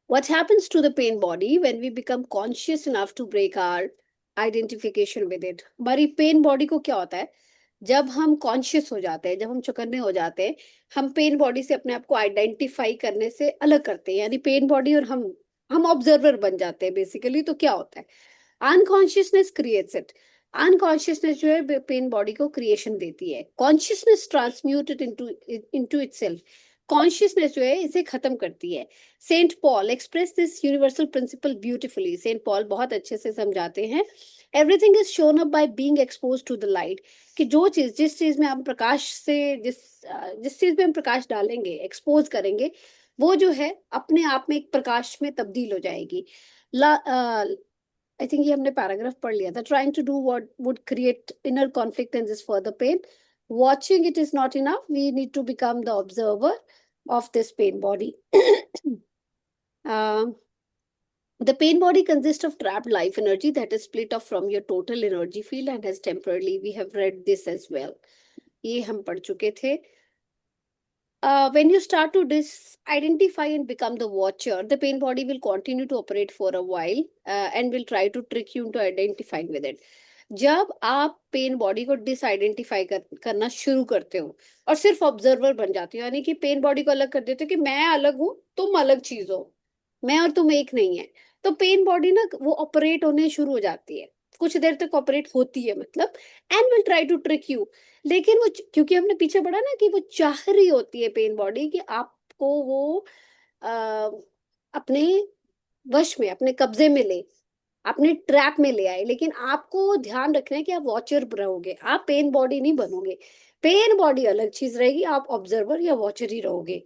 What happens to the pain body when we become conscious enough to break our identification with it? हमारी pen body को क्या होता है जब हम कॉन्शियस हो जाते हैं, जब हम चौकन्ने हो जाते हैं, हम पेन बॉडी से अपने आप को आइडेंटिफाई करने से अलग करते हैं, यानी पेन बॉडी और हम ऑब्जर्वर बन जाते हैं बेसिकली। तो क्या होता है? Unconsciousness creates it. अनकॉन्शियसनेस जो है पेन बॉडी को क्रिएशन देती है, consciousness transmuted into into itself. Consciousness जो है इसे खत्म करती है। Saint Paul express this universal principle beautifully. Saint Paul बहुत अच्छे से समझाते हैं, everything is shown up by being expose to the light. कि जो चीज, जिस चीज में हम प्रकाश से जिस चीज में हम प्रकाश डालेंगे, एक्सपोज करेंगे, वो जो है अपने आप में एक प्रकाश में तब्दील हो जाएगी। आई थिंक ये हमने पैराग्राफ पढ़ लिया था। Trying to do what would create inner conflict and this further pain, watching it is not enough, we need to become the observer of this pain body. uh, the pain body consists of trapped life energy that is split off from your total energy field and has temporarily, we have read this as well, ये हम पढ़ चुके थे। When you start to identify and become the watcher, the pain body will continue to operate for a while and will try to trick you into identifying with it. जब आप pen body को disidentify करना शुरू करते हो और सिर्फ observer बन जाते हो, यानी कि पेन बॉडी को अलग कर देते हो कि मैं अलग हूं, तुम अलग चीज हो, मैं और तुम एक नहीं है, तो पेन बॉडी ना वो ऑपरेट होने शुरू हो जाती है। कुछ देर तक ऑपरेट होती है मतलब, and will try to trick you. लेकिन वो क्योंकि हमने पीछे पढ़ा ना कि वो चाह रही होती है पेन बॉडी कि आपको वो आ, अपने वश में, अपने कब्जे में ले, अपने ट्रैप में ले आए। लेकिन आपको ध्यान रखना है कि आप वॉचर रहोगे, आप पेन बॉडी नहीं बनोगे। पेन बॉडी अलग चीज रहेगी, आप ऑब्जर्वर या वॉचर ही रहोगे।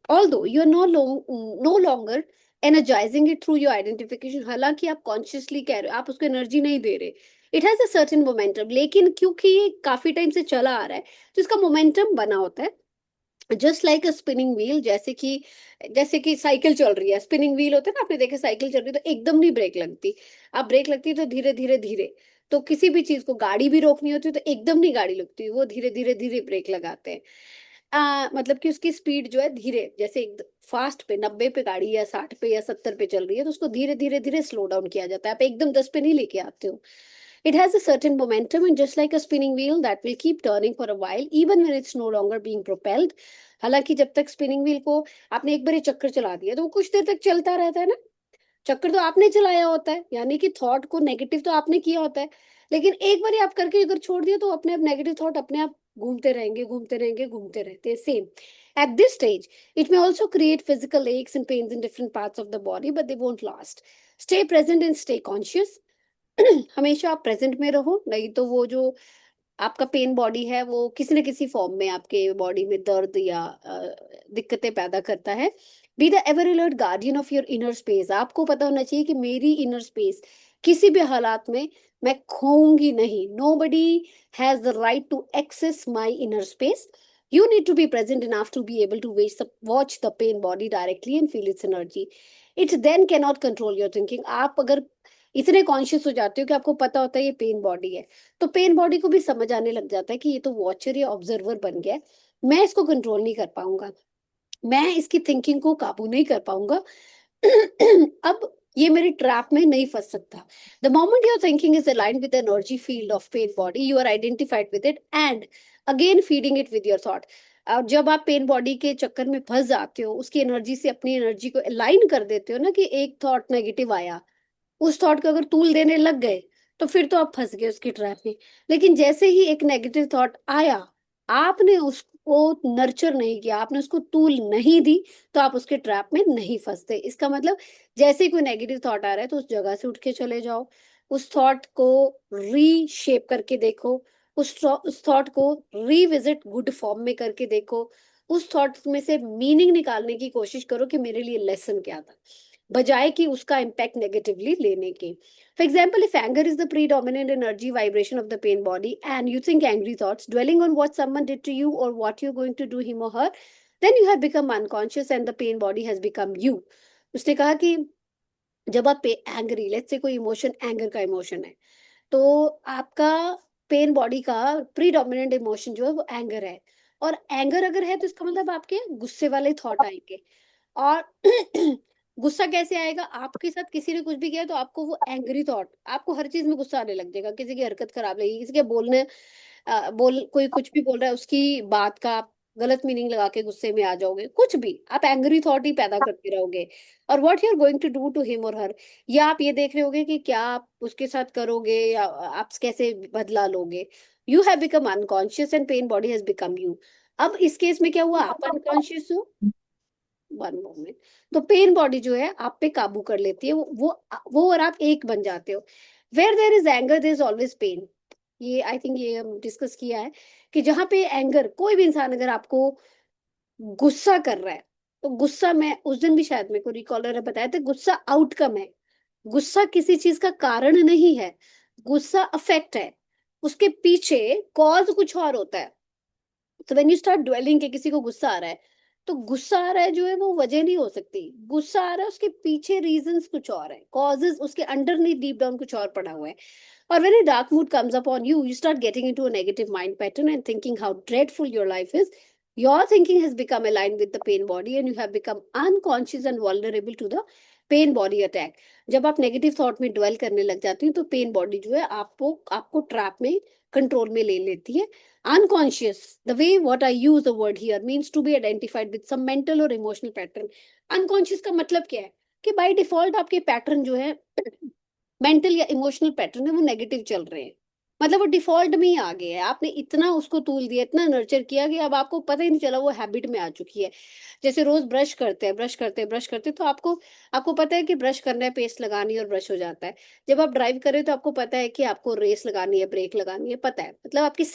Although you are no longer energising it through your identification, हालांकि आप कॉन्शियसली कह रहे हो, आप उसको एनर्जी नहीं दे रहे, it has a certain momentum. लेकिन क्योंकि ये काफी टाइम से चला आ रहा है तो इसका मोमेंटम बना होता है, जस्ट लाइक अ स्पिनिंग व्हील। जैसे कि साइकिल चल रही है, स्पिनिंग व्हील होता है ना, आपने देखा साइकिल चल रही है तो एकदम नहीं ब्रेक लगती, अब ब्रेक लगती है तो धीरे धीरे धीरे। तो किसी भी चीज को, गाड़ी भी रोकनी होती है तो एकदम नहीं गाड़ी लगती, वो धीरे धीरे धीरे ब्रेक लगाते हैं। मतलब कि उसकी स्पीड जो है धीरे, जैसे एक फास्ट पे 90 पे गाड़ी या 60 पे या 70 पे चल रही है तो उसको धीरे धीरे धीरे स्लो डाउन किया जाता है, आप एकदम 10 पे नहीं लेके आते हो। It has a certain momentum, and just like a spinning wheel that will keep turning for a while, even when it's no longer being propelled. हालांकि जब तक स्पिनिंग व्हील को आपने एक बार ये चक्कर चला दिया तो वो कुछ देर तक चलता रहता है ना। चक्कर तो आपने चलाया होता है, यानी कि थॉट को नेगेटिव तो आपने किया होता है, लेकिन एक बार आप करके अगर छोड़ दिया तो अपने आप नेगेटिव थॉट अपने आप घूमते रहेंगे, घूमते रहेंगे, घूमते रहते हैं। Same at this stage it may also create physical aches and pains in different parts of the body, but they won't last. Stay present and stay conscious. हमेशा आप प्रेजेंट में रहो, नहीं तो वो जो आपका पेन बॉडी है वो किसी न किसी फॉर्म में आपके बॉडी में दर्द या दिक्कतें पैदा करता है। Be the ever alert guardian of your inner space. आपको पता होना चाहिए कि मेरी इनर स्पेस किसी भी हालात में मैं खोऊंगी नहीं। Nobody has the right to access my inner space. You need to be present enough to be able to watch the pain body directly and feel its energy. It then cannot control your thinking. आप अगर इतने conscious हो जाते हो कि आपको पता होता है ये पेन बॉडी है, तो पेन बॉडी को भी समझ आने लग जाता है कि ये तो वॉचर या ऑब्जर्वर बन गया है, मैं इसको कंट्रोल नहीं कर पाऊंगा, मैं इसकी थिंकिंग को काबू नहीं कर पाऊंगा। अब ये मेरे ट्रैप में नहीं फंस सकता। The moment your thinking is aligned with energy field of pain body, you are identified with it and again feeding it with your thought. और जब आप पेन बॉडी के चक्कर में फंस जाते हो, उसकी एनर्जी से अपनी एनर्जी को अलाइन कर देते हो ना, कि एक थॉट नेगेटिव आया, उस थॉट का अगर तूल देने लग गए तो फिर तो आप फंस गए उसकी ट्रैप में। लेकिन जैसे ही एक नेगेटिव थॉट आया, आपने उसको नर्चर नहीं किया, आपने उसको तूल नहीं दी, तो आप उसके ट्रैप में नहीं फंसते। इसका मतलब जैसे ही कोई नेगेटिव थॉट आ रहा है तो उस जगह से उठ के चले जाओ, उस थॉट को रीशेप करके देखो, उस थॉट को रीविजिट गुड फॉर्म में करके देखो, उस थॉट में से मीनिंग निकालने की कोशिश करो कि मेरे लिए लेसन क्या था, बजाय कि उसका इम्पैक्ट नेगेटिवली लेने के। For example, if anger is the predominant energy vibration of the pain body and you think angry thoughts, dwelling on what someone did to you or what you're going to do him or her, then you have become unconscious and the pain body has become you. उसने कहा कि जब आप angry, let's say कोई emotion anger का emotion है, तो आपका पेन बॉडी का प्रीडोमिनेंट इमोशन जो है वो एंगर है, और एंगर अगर है तो इसका मतलब आपके गुस्से वाले थॉट आएंगे, और गुस्सा कैसे आएगा? आपके साथ किसी ने कुछ भी किया तो आपको वो एंग्री थॉट, आपको हर चीज में गुस्सा आने लग जाएगा, किसी की हरकत खराब लगेगी, किसी के बोलने कोई कुछ भी बोल रहा है उसकी बात का आप गलत मीनिंग लगा के गुस्से में आ जाओगे, कुछ भी आप एंग्री थॉट ही पैदा करते रहोगे। और what you are going to do to him और हर, या आप ये देख रहे होगे कि क्या आप उसके साथ करोगे या आप कैसे बदला लोगे। You have become unconscious and pen body has become you. अब इस केस में क्या हुआ, आप अनकॉन्शियस हो, वन मोमेंट, तो पेन बॉडी जो है आप पे काबू कर लेती है, वो और आप एक बन जाते हो। Where there is anger there is always pain. ये आई थिंक ये हम डिस्कस किया है कि जहां पे एंगर, कोई भी इंसान अगर आपको गुस्सा कर रहा है, तो गुस्सा, मैं उस दिन भी शायद मेरे को रिकॉलर ने बताया था, गुस्सा आउटकम है, गुस्सा किसी चीज का कारण नहीं है, गुस्सा अफेक्ट है, उसके पीछे कॉज कुछ और होता है। तो व्हेन यू स्टार्ट ड्वेलिंग कि किसी को गुस्सा आ रहा है, तो गुस्सा आ रहा है जो है वो वजह नहीं हो सकती, गुस्सा आ रहा है उसके पीछे रीजंस कुछ और है, कॉजेज उसके अंडरनीथ डीप डाउन कुछ और पड़ा हुआ है। और when a dark mood comes upon you, you start getting into a negative mind pattern and thinking how dreadful your life is. Your thinking has become aligned with the pain body and you have become unconscious and vulnerable to the pen body attack. जब आप negative thought में dwell करने लग जाती हैं तो pen body जो है आपको आपको ट्रैप में, कंट्रोल में ले लेती है। Unconscious, the way what I use the word here means to be identified with some mental or emotional pattern. Unconscious का मतलब क्या है कि बाय डिफॉल्ट आपके पैटर्न जो है, मेंटल या इमोशनल पैटर्न है, वो नेगेटिव चल रहे हैं। मतलब वो डिफॉल्ट में ही आ गया है, आपने इतना उसको तूल दिया, इतना नर्चर किया कि अब आपको पता ही नहीं चला, वो हैबिट में आ चुकी है। जैसे रोज ब्रश करते हैं, ब्रश करते हैं, ब्रश करते हैं, तो आपको आपको पता है कि ब्रश करना है, पेस्ट लगानी है और ब्रश हो जाता है। जब आप ड्राइव कर रहे हो तो आपको पता है कि आपको रेस लगानी है, ब्रेक लगानी है, पता है, मतलब आपकी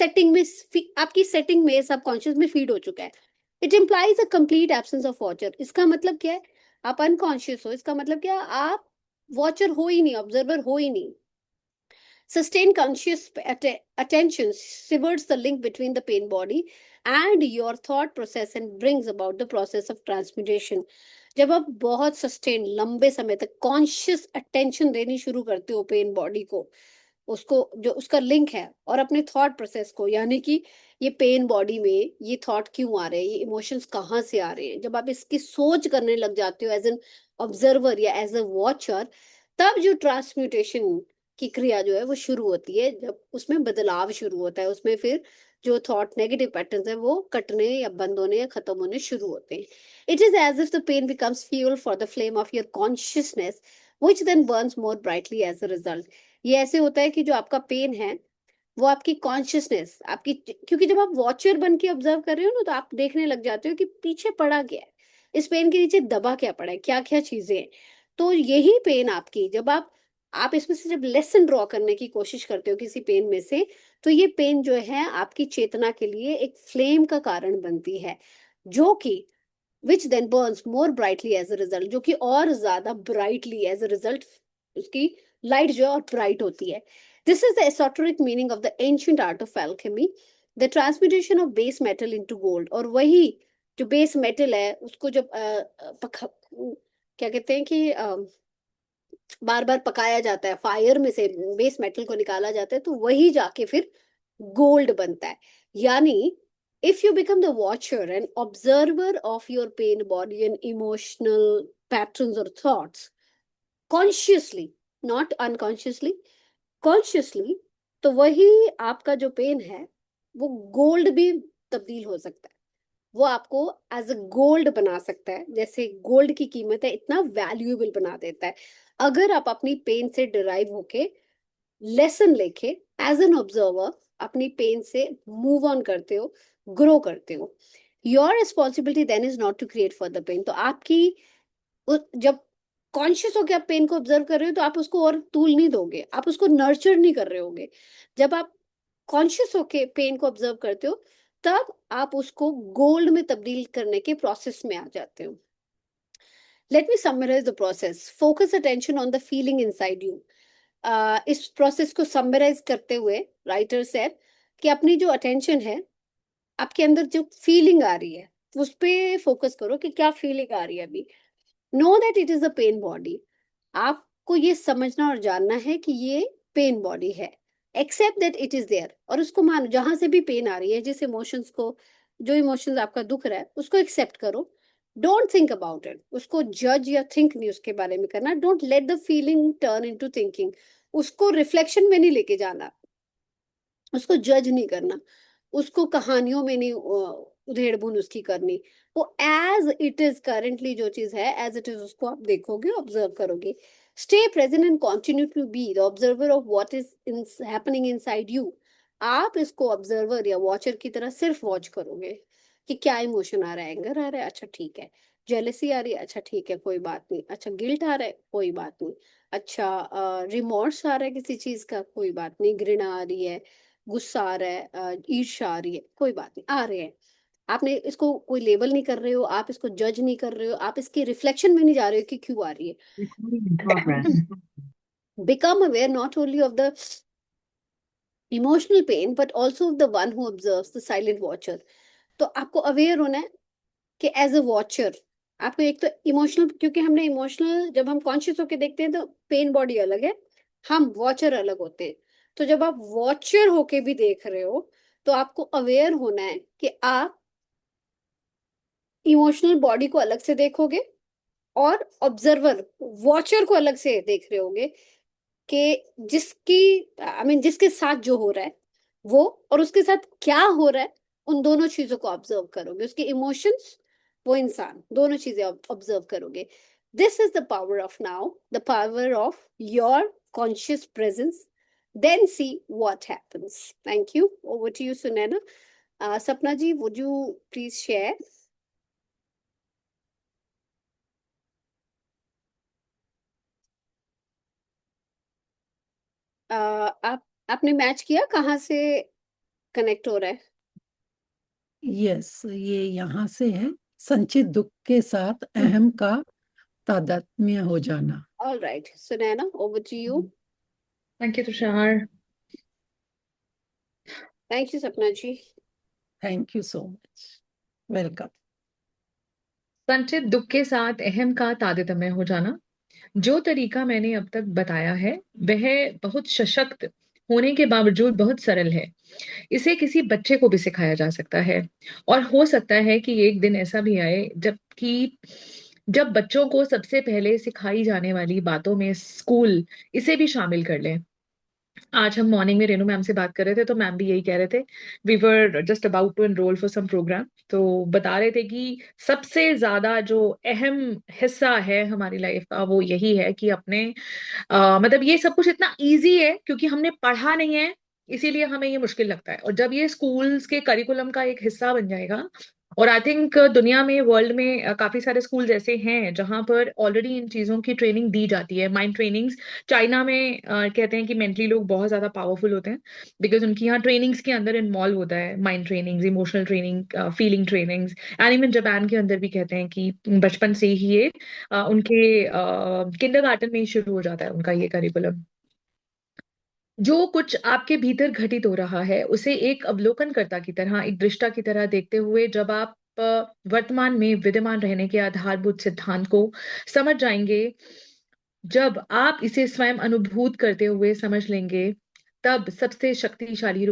सेटिंग में सबकॉन्शियस में फीड हो चुका है। It implies a complete absence of watcher. इसका मतलब क्या है, आप अनकॉन्शियस हो, इसका मतलब क्या है, आप वॉचर हो ही नहीं, ऑब्जर्वर हो ही नहीं। Sustained conscious attention severs the link between the pain body and your thought process and brings about the process of transmutation. जब आप बहुत सस्टेन लंबे समय तक कॉन्शियस अटेंशन देनी शुरू करते हो पेन बॉडी को, उसको जो उसका लिंक है, और अपने थॉट प्रोसेस को, यानी कि ये पेन बॉडी में ये थॉट क्यों आ रहे हैं, ये इमोशंस कहाँ से आ रहे हैं, जब आप इसकी सोच करने लग जाते हो एज एन ऑब्जर्वर या एज अ वॉचर, तब जो ट्रांसम्यूटेशन की क्रिया जो है वो शुरू होती है, जब उसमें बदलाव शुरू होता है, उसमें फिर जो थॉट नेगेटिव पैटर्न्स है वो कटने या बंद होने या खत्म होने शुरू होते हैं। It is as if the pain becomes fuel for the flame of your consciousness which then burns more brightly as a result. ये ऐसे होता है कि जो आपका पेन है वो आपकी कॉन्शियसनेस, आपकी, क्योंकि जब आप वॉचर बन के ऑब्जर्व कर रहे हो ना, तो आप देखने लग जाते हो कि पीछे पड़ा क्या है, इस पेन के नीचे दबा क्या पड़ा है, क्या क्या चीजें हैं। तो यही पेन आपकी, जब आप इसमें से जब लेसन ड्रॉ करने की कोशिश करते हो किसी पेन में से, तो ये पेन जो है आपकी चेतना के लिए एक फ्लेम का कारण बनती है, जो कि which then burns more brightly as a result, जो कि और ज्यादा brightly as a result उसकी लाइट जो है और ब्राइट होती है। This is the esoteric meaning of the ancient art of alchemy, the transmutation of base metal into gold। और वही जो बेस मेटल है उसको जब क्या कहते हैं कि बार बार पकाया जाता है, फायर में से बेस मेटल को निकाला जाता है, तो वही जाके फिर गोल्ड बनता है। यानी if you become the watcher and observer of your pain body and emotional patterns और thoughts consciously, not unconsciously, consciously, तो वही आपका जो पेन है वो गोल्ड भी तब्दील हो सकता है, वो आपको एज अ गोल्ड बना सकता है, जैसे गोल्ड की कीमत है इतना वैल्यूएबल बना देता है। अगर आप अपनी पेन से डिराइव होके लेसन लेके एज एन ऑब्जर्वर अपनी पेन से मूव ऑन करते हो, ग्रो करते हो, your responsibility then is not to create further pain. तो आपकी जब कॉन्शियस होकर आप पेन को ऑब्जर्व कर रहे हो तो आप उसको और तूल नहीं दोगे, आप उसको नर्चर नहीं कर रहे होगे। जब आप कॉन्शियस होके पेन को ऑब्जर्व करते हो तब आप उसको गोल्ड में तब्दील करने के प्रोसेस में आ जाते हो। Let me summarise the process, focus attention on the feeling inside you. इस प्रोसेस को समराइज करते हुए राइटर सेड कि अपनी जो अटेंशन है, आपके अंदर जो फीलिंग आ रही है उस पे फोकस करो कि क्या फीलिंग आ रही है अभी। Know that it is a pain body, आपको ये समझना और जानना है कि ये पेन बॉडी है। Accept that it is there, और उसको मानो, जहां से भी पेन आ रही है, जिस इमोशंस को, जो इमोशंस आपका दुख रहा है उसको एक्सेप्ट करो, डोंट थिंक अबाउट इट, उसको जज या थिंक नहीं उसके बारे में करना, don't let the feeling turn into thinking, उसको रिफ्लेक्शन में नहीं लेके जाना, उसको जज नहीं करना, उसको कहानियों में नहीं उधेड़ बुन उसकी करनी, वो एज इट इज करेंटली जो चीज है एज इट इज उसको आप देखोगे, ऑब्जर्व करोगे, stay present and continue to be the observer of what is in happening inside you. आप इसको ऑब्जर्वर या वॉचर की तरह सिर्फ वॉच करोगे कि क्या इमोशन आ रहा है, एंगर आ रहा है, अच्छा ठीक है, जेलसी आ रही है, अच्छा ठीक है कोई बात नहीं, अच्छा गिल्ट आ रहा है, कोई बात नहीं, अच्छा रिमोर्स आ रहा है किसी चीज का, कोई बात नहीं, घृणा आ रही है, गुस्सा आ रहा है, ईर्ष्या आ रही है, कोई बात नहीं, आ रहे हैं। आपने इसको कोई लेबल नहीं कर रहे हो, आप इसको जज नहीं कर रहे हो, आप इसके रिफ्लेक्शन में नहीं जा रहे हो कि क्यों आ रही Recording in progress. है। Become aware not only of the emotional pain but also of the one who observes the silent watcher. तो आपको अवेयर होना है कि एज अ वॉचर आपको एक तो इमोशनल, क्योंकि हमने इमोशनल जब हम कॉन्शियस होके देखते हैं तो पेन बॉडी अलग है, हम वॉचर अलग होते हैं। तो जब आप वॉचर होके भी देख रहे हो तो आपको अवेयर होना है कि आप इमोशनल बॉडी को अलग से देखोगे और ऑब्जर्वर वॉचर को अलग से देख रहे होगे कि जिसकी जिसके साथ जो हो रहा है वो और उसके साथ क्या हो रहा है, उन दोनों चीजों को ऑब्जर्व करोगे, उसके इमोशंस, वो इंसान, दोनों चीजें ऑब्जर्व करोगे। This is the power of now, the power of your conscious presence, then see what happens. Thank you, over to you Sunaina. Sapna ji, would you please share? आप आपने मैच किया कहाँ से कनेक्ट हो रहा है? यस, ये यहाँ से है। संचित दुख के साथ अहम का तादात्म्य हो जाना। All right Sunaina, over to you. Thank you Tushar. Thank you Sapna ji. Thank you so much, welcome. संचित दुख के साथ अहम का तारतम्य हो जाना। जो तरीका मैंने अब तक बताया है वह बहुत सशक्त होने के बावजूद बहुत सरल है। इसे किसी बच्चे को भी सिखाया जा सकता है और हो सकता है कि एक दिन ऐसा भी आए जब बच्चों को सबसे पहले सिखाई जाने वाली बातों में स्कूल इसे भी शामिल कर ले। आज हम मॉर्निंग में रेनू मैम से बात कर रहे थे तो मैम भी यही कह रहे थे। We were just about to enrol for some programme, तो बता रहे थे कि सबसे ज्यादा जो अहम हिस्सा है हमारी लाइफ का वो यही है कि अपने मतलब ये सब कुछ इतना इजी है क्योंकि हमने पढ़ा नहीं है, इसीलिए हमें ये मुश्किल लगता है। और जब ये स्कूल्स के करिकुलम का एक हिस्सा बन जाएगा, और आई थिंक दुनिया में वर्ल्ड में काफी सारे स्कूल ऐसे हैं जहां पर ऑलरेडी इन चीजों की ट्रेनिंग दी जाती है, माइंड ट्रेनिंग्स। चाइना में कहते हैं कि मेंटली लोग बहुत ज्यादा पावरफुल होते हैं बिकॉज उनकी यहाँ ट्रेनिंग्स के अंदर इन्वॉल्व होता है mind trainings, emotional training, feeling trainings. And even Japan के अंदर भी कहते हैं कि बचपन से ही ये उनके किंडरगार्टन में ही शुरू हो जाता है उनका ये करिकुलम। जो कुछ आपके भीतर घटित हो रहा है उसे एक अवलोकनकर्ता की तरह, एक दृष्टा की तरह देखते हुए जब आप वर्तमान में विद्यमान रहने के आधारभूत सिद्धांत को समझ जाएंगे, जब आप इसे स्वयं अनुभूत करते हुए समझ लेंगे, तब सबसे शक्तिशाली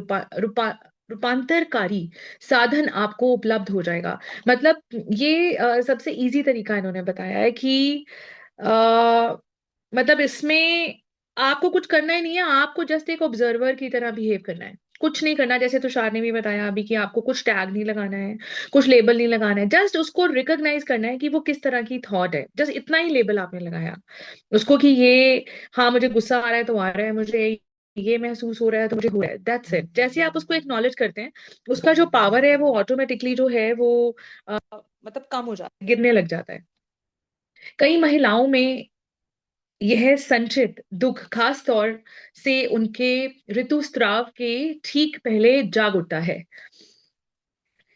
रूपांतरकारी साधन आपको उपलब्ध हो जाएगा। मतलब ये सबसे इजी तरीका इन्होंने बताया है कि आ, मतलब इसमें आपको कुछ करना ही नहीं है, आपको जस्ट एक ऑब्जर्वर की तरह बिहेव करना है, कुछ नहीं करना। जैसे तुषार ने भी बताया अभी कि आपको कुछ टैग नहीं लगाना है, कुछ लेबल नहीं लगाना है, जस्ट उसको रिकॉग्नाइज करना है कि वो किस तरह की थॉट है, जस्ट इतना ही लेबल आपने लगाया उसको कि ये, हाँ मुझे गुस्सा आ रहा है तो आ रहा है, मुझे ये महसूस हो रहा है तो मुझे हो रहा है, दैट्स इट। जैसे आप उसको एक्नॉलेज करते हैं, उसका जो पावर है वो ऑटोमेटिकली जो है वो मतलब कम हो जाता है, गिरने लग जाता है। कई महिलाओं में यह संचित दुख खास तौर से उनके ऋतुस्राव के ठीक पहले जाग उठता है।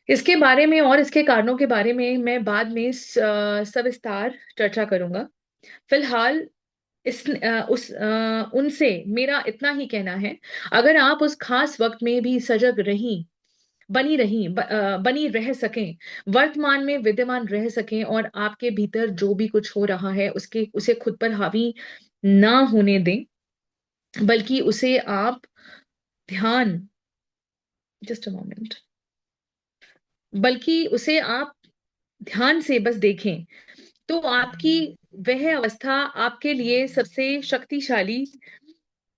इसके बारे में और इसके कारणों के बारे में मैं बाद में सविस्तार चर्चा करूंगा। फिलहाल उनसे मेरा इतना ही कहना है, अगर आप उस खास वक्त में भी सजग बनी रह सकें, वर्तमान में विद्यमान रह सकें और आपके भीतर जो भी कुछ हो रहा है उसे खुद पर हावी ना होने दें, बल्कि उसे आप ध्यान, जस्ट अ मोमेंट, बल्कि उसे आप ध्यान से बस देखें तो आपकी वह अवस्था आपके लिए सबसे शक्तिशाली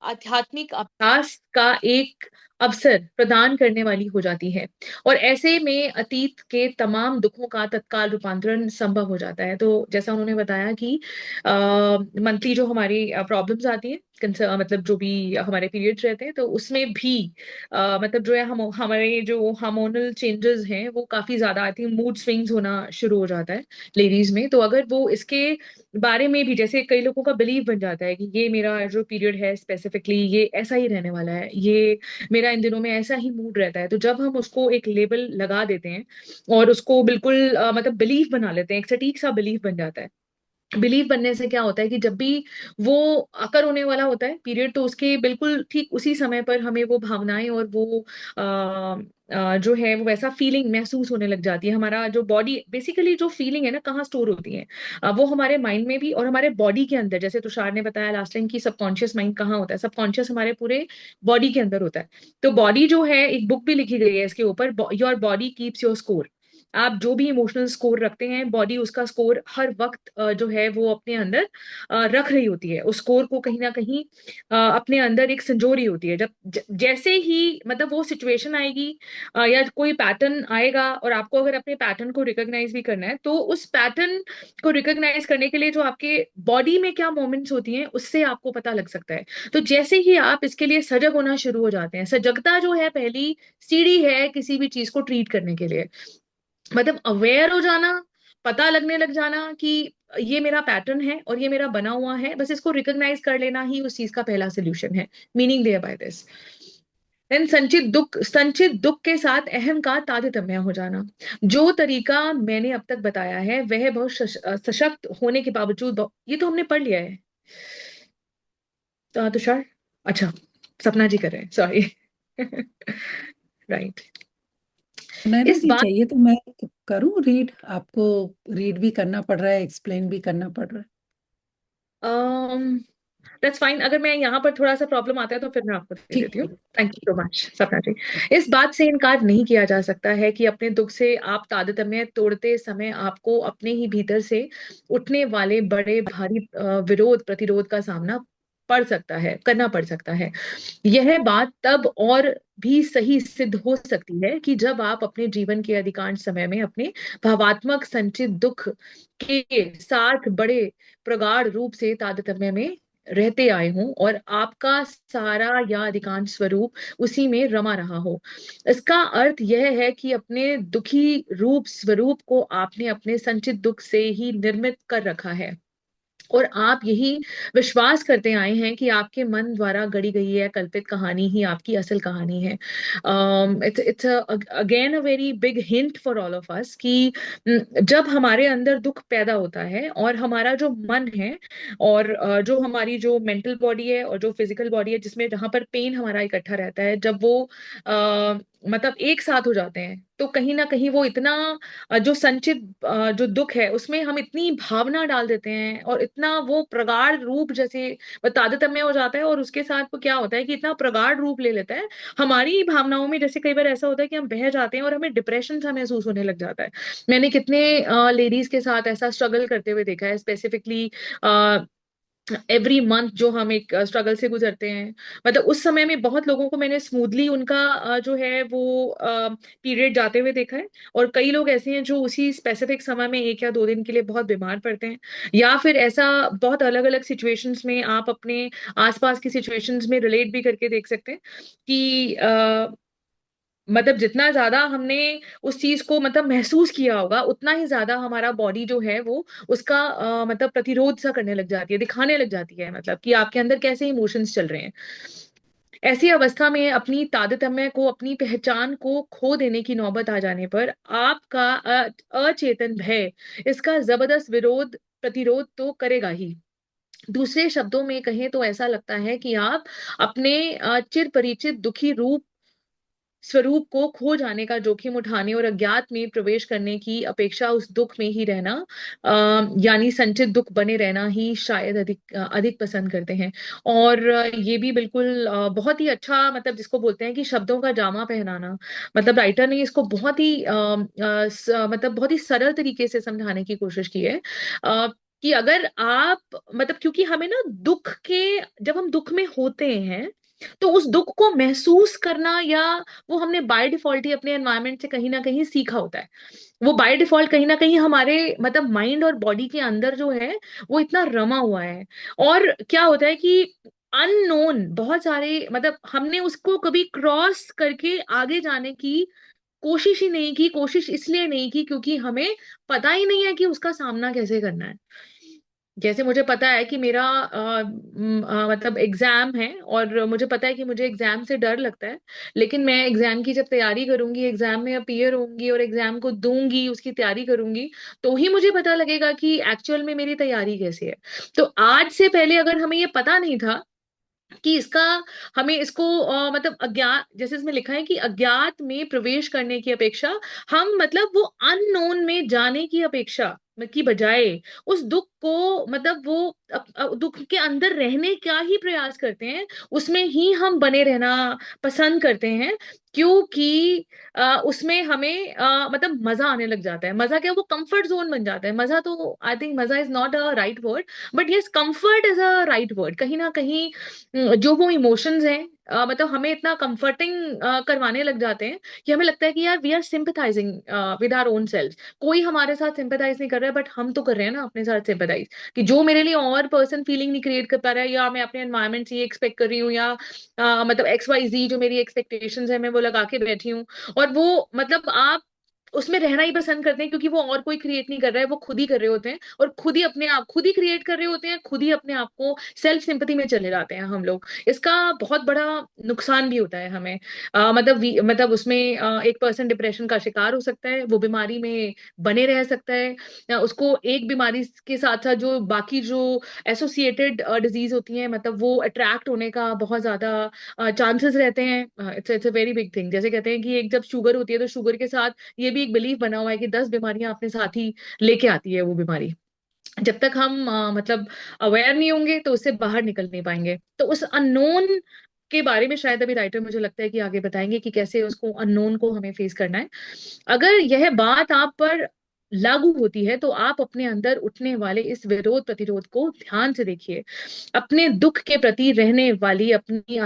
आध्यात्मिक अभ्यास का एक अवसर प्रदान करने वाली हो जाती है। और ऐसे में अतीत के तमाम दुखों का तत्काल रूपांतरण संभव हो जाता है। तो जैसा उन्होंने बताया कि मंथली जो हमारी प्रॉब्लम्स आती हैं, मतलब जो भी हमारे पीरियड्स रहते हैं, तो उसमें भी मतलब जो है हम हमारे जो हार्मोनल चेंजेस हैं वो काफी ज्यादा आती है, मूड स्विंग्स होना शुरू हो जाता है लेडीज में। तो अगर वो इसके बारे में भी, जैसे कई लोगों का बिलीव बन जाता है कि ये मेरा जो पीरियड है स्पेसिफिकली ये ऐसा ही रहने वाला है, ये मेरा इन दिनों में ऐसा ही मूड रहता है, तो जब हम उसको एक लेबल लगा देते हैं और उसको बिल्कुल मतलब बिलीफ बना लेते हैं, एक सटीक सा बिलीफ बन जाता है। बिलीव बनने से क्या होता है कि जब भी वो अकर होने वाला होता है पीरियड, तो उसके बिल्कुल ठीक उसी समय पर हमें वो भावनाएं और वो जो है वो वैसा फीलिंग महसूस होने लग जाती है। हमारा जो बॉडी बेसिकली जो फीलिंग है ना, कहाँ स्टोर होती है, वो हमारे माइंड में भी और हमारे बॉडी के अंदर। जैसे तुषार ने बताया लास्ट टाइम कि सबकॉन्शियस माइंड कहाँ होता है, सबकॉन्शियस हमारे पूरे बॉडी के अंदर होता है। तो बॉडी जो है, एक बुक भी लिखी गई है इसके ऊपर, your body keeps your score. आप जो भी इमोशनल स्कोर रखते हैं, बॉडी उसका स्कोर हर वक्त जो है वो अपने अंदर रख रही होती है। उस स्कोर को कहीं ना कहीं अपने अंदर एक संजो रही होती है। जब जैसे ही मतलब वो सिचुएशन आएगी या कोई पैटर्न आएगा, और आपको अगर अपने पैटर्न को रिकॉग्नाइज भी करना है, तो उस पैटर्न को रिकॉग्नाइज करने के लिए जो आपके बॉडी में क्या मोमेंट्स होती हैं उससे आपको पता लग सकता है। तो जैसे ही आप इसके लिए सजग होना शुरू हो जाते हैं, सजगता जो है पहली सीढ़ी है किसी भी चीज को ट्रीट करने के लिए। मतलब अवेयर हो जाना, पता लगने लग जाना कि ये मेरा पैटर्न है और ये मेरा बना हुआ है, बस इसको रिकॉग्नाइज कर लेना ही उस चीज का पहला सोल्यूशन है। Meaning thereby this. Then संचित दुख के साथ अहम का तारतम्य हो जाना। जो तरीका मैंने अब तक बताया है वह बहुत सशक्त होने के बावजूद ये तो हमने पढ़ लिया है। तो तुषार, अच्छा, सपना जी कर रहे हैं, सॉरी। राइट। नैना इस जी बात चाहिए तो मैं करूं रीड, आपको रीड भी करना पड़ रहा है, एक्सप्लेन भी करना पड़ रहा दैट्स फाइन। अगर मैं यहाँ पर थोड़ा सा प्रॉब्लम आता है तो फिर मैं आपको दे है। देती हूँ। ठीक थैंक यू सो मच सपना जी। इस बात से इनकार नहीं किया जा सकता है कि अपने दुख से आप तारतम्य तोड़ते समय आपको अपने ही भीतर से उठने वाले बड़े भारी विरोध प्रतिरोध का सामना करना पड़ सकता है। यह बात तब और भी सही सिद्ध हो सकती है कि जब आप अपने जीवन के अधिकांश समय में अपने भावात्मक संचित दुख के साथ बड़े प्रगाढ़ रूप से तारतम्य में रहते आए हों और आपका सारा या अधिकांश स्वरूप उसी में रमा रहा हो। इसका अर्थ यह है कि अपने दुखी रूप स्वरूप को आपने अपने संचित दुख से ही निर्मित कर रखा है, और आप यही विश्वास करते आए हैं कि आपके मन द्वारा गढ़ी गई है कल्पित कहानी ही आपकी असल कहानी है। It's again a very big hint for all of us कि जब हमारे अंदर दुख पैदा होता है और हमारा जो मन है और जो हमारी जो मेंटल बॉडी है और जो फिजिकल बॉडी है, जिसमें जहां पर पेन हमारा इकट्ठा रहता है, जब वो मतलब एक साथ हो जाते हैं, तो कहीं ना कहीं वो इतना जो संचित जो दुख है उसमें हम इतनी भावना डाल देते हैं और इतना वो प्रगाढ़ रूप जैसे तारतम्य हो जाता है, और उसके साथ वो क्या होता है कि इतना प्रगाढ़ रूप ले लेता है हमारी ही भावनाओं में। जैसे कई बार ऐसा होता है कि हम बह जाते हैं और हमें डिप्रेशन सा महसूस होने लग जाता है। मैंने कितने लेडीज के साथ ऐसा स्ट्रगल करते हुए देखा है, स्पेसिफिकली एवरी मंथ जो हम एक स्ट्रगल से गुजरते हैं। मतलब उस समय में बहुत लोगों को मैंने स्मूथली उनका जो है वो पीरियड जाते हुए देखा है, और कई लोग ऐसे हैं जो उसी स्पेसिफिक समय में 1 या 2 दिन के लिए बहुत बीमार पड़ते हैं। या फिर ऐसा बहुत अलग अलग सिचुएशंस में आप अपने आसपास की सिचुएशंस में रिलेट भी करके देख सकते हैं कि मतलब जितना ज्यादा हमने उस चीज को मतलब महसूस किया होगा, उतना ही ज्यादा हमारा बॉडी जो है वो उसका मतलब प्रतिरोध सा करने लग जाती है, दिखाने लग जाती है, मतलब कि आपके अंदर कैसे इमोशंस चल रहे हैं। ऐसी अवस्था में अपनी तारतम्य को, अपनी पहचान को खो देने की नौबत आ जाने पर आपका अचेतन भय इसका जबरदस्त विरोध प्रतिरोध तो करेगा ही। दूसरे शब्दों में कहें तो ऐसा लगता है कि आप अपने चिर परिचित दुखी रूप स्वरूप को खो जाने का जोखिम उठाने और अज्ञात में प्रवेश करने की अपेक्षा उस दुख में ही रहना, यानी संचित दुख बने रहना ही शायद अधिक अधिक पसंद करते हैं। और ये भी बिल्कुल बहुत ही अच्छा, मतलब जिसको बोलते हैं कि शब्दों का जामा पहनाना, मतलब राइटर ने इसको बहुत ही मतलब बहुत ही सरल तरीके से समझाने की कोशिश की है। कि अगर आप, मतलब क्योंकि हमें ना दुख के, जब हम दुख में होते हैं तो उस दुख को महसूस करना, या वो हमने बाय डिफॉल्ट ही अपने एनवायरनमेंट से कहीं ना कहीं सीखा होता है। वो बाय डिफॉल्ट कहीं ना कहीं हमारे मतलब माइंड और बॉडी के अंदर जो है वो इतना रमा हुआ है। और क्या होता है कि अननोन बहुत सारे, मतलब हमने उसको कभी क्रॉस करके आगे जाने की कोशिश ही नहीं की। कोशिश इसलिए नहीं की क्योंकि हमें पता ही नहीं है कि उसका सामना कैसे करना है। जैसे मुझे पता है कि मेरा मतलब एग्जाम है, और मुझे पता है कि मुझे एग्जाम से डर लगता है, लेकिन मैं एग्जाम की जब तैयारी करूंगी, एग्जाम में अपीयर होंगी और एग्जाम को दूंगी, उसकी तैयारी करूंगी, तो ही मुझे पता लगेगा कि एक्चुअल में मेरी तैयारी कैसी है। तो आज से पहले अगर हमें ये पता नहीं था कि इसका, हमें इसको मतलब अज्ञात, जैसे इसमें लिखा है कि अज्ञात में प्रवेश करने की अपेक्षा, हम मतलब वो अननोन में जाने की अपेक्षा की बजाय उस दुख को, मतलब वो दुख के अंदर रहने का ही प्रयास करते हैं, उसमें ही हम बने रहना पसंद करते हैं। क्योंकि उसमें हमें मतलब मजा आने लग जाता है। मजा क्या, वो कंफर्ट जोन बन जाता है। मजा तो आई थिंक मजा is not a right word, but yes comfort is a right word. कहीं ना कहीं जो वो इमोशंस हैं, मतलब हमें इतना कंफर्टिंग करवाने लग जाते हैं कि हमें लगता है कि यार we are sympathising with our own self. कोई हमारे साथ सिंपथाइज नहीं कर रहा है, बट हम तो कर रहे हैं ना अपने साथ सिंपथाइज। कि जो मेरे लिए और पर्सन फीलिंग नहीं क्रिएट कर पा रहा है, या मैं अपने एनवायरनमेंट से ये एक्सपेक्ट कर रही हूँ, या मतलब XYZ जो मेरी एक्सपेक्टेशंस है मैं वो लगा के बैठी हूँ। और वो मतलब आप उसमें रहना ही पसंद करते हैं क्योंकि वो और कोई क्रिएट नहीं कर रहा है, वो खुद ही कर रहे होते हैं, और खुद ही अपने आप खुद ही क्रिएट कर रहे होते हैं, खुद ही अपने आप को सेल्फ सिंपथी में चले जाते हैं हम लोग। इसका बहुत बड़ा नुकसान भी होता है हमें। मतलब उसमें एक पर्सन डिप्रेशन का शिकार हो सकता है, वो बीमारी में बने रह सकता है। उसको एक बीमारी के साथ साथ जो बाकी जो एसोसिएटेड डिजीज होती हैं, मतलब वो अट्रैक्ट होने का बहुत ज्यादा चांसेस रहते हैं। It's it's a very big thing. जैसे कहते हैं कि एक जब शुगर होती है तो शुगर के साथ ये भी एक बिलीफ बना हुआ है कि 10 बीमारियां अपने साथ ही लेके आती है वो बीमारी। जब तक हम मतलब अवेयर नहीं होंगे तो उससे बाहर निकल नहीं पाएंगे। तो उस अननोन के बारे में शायद अभी राइटर मुझे लगता है कि आगे बताएंगे कि कैसे उसको अननोन को हमें फेस करना है। अगर यह बात आप पर लागू होती है तो आप अपने अंदर उठने वाले इस विरोध प्रतिरोध को ध्यान से देखिए। अपने दुख के प्रति रहने वाली अपनी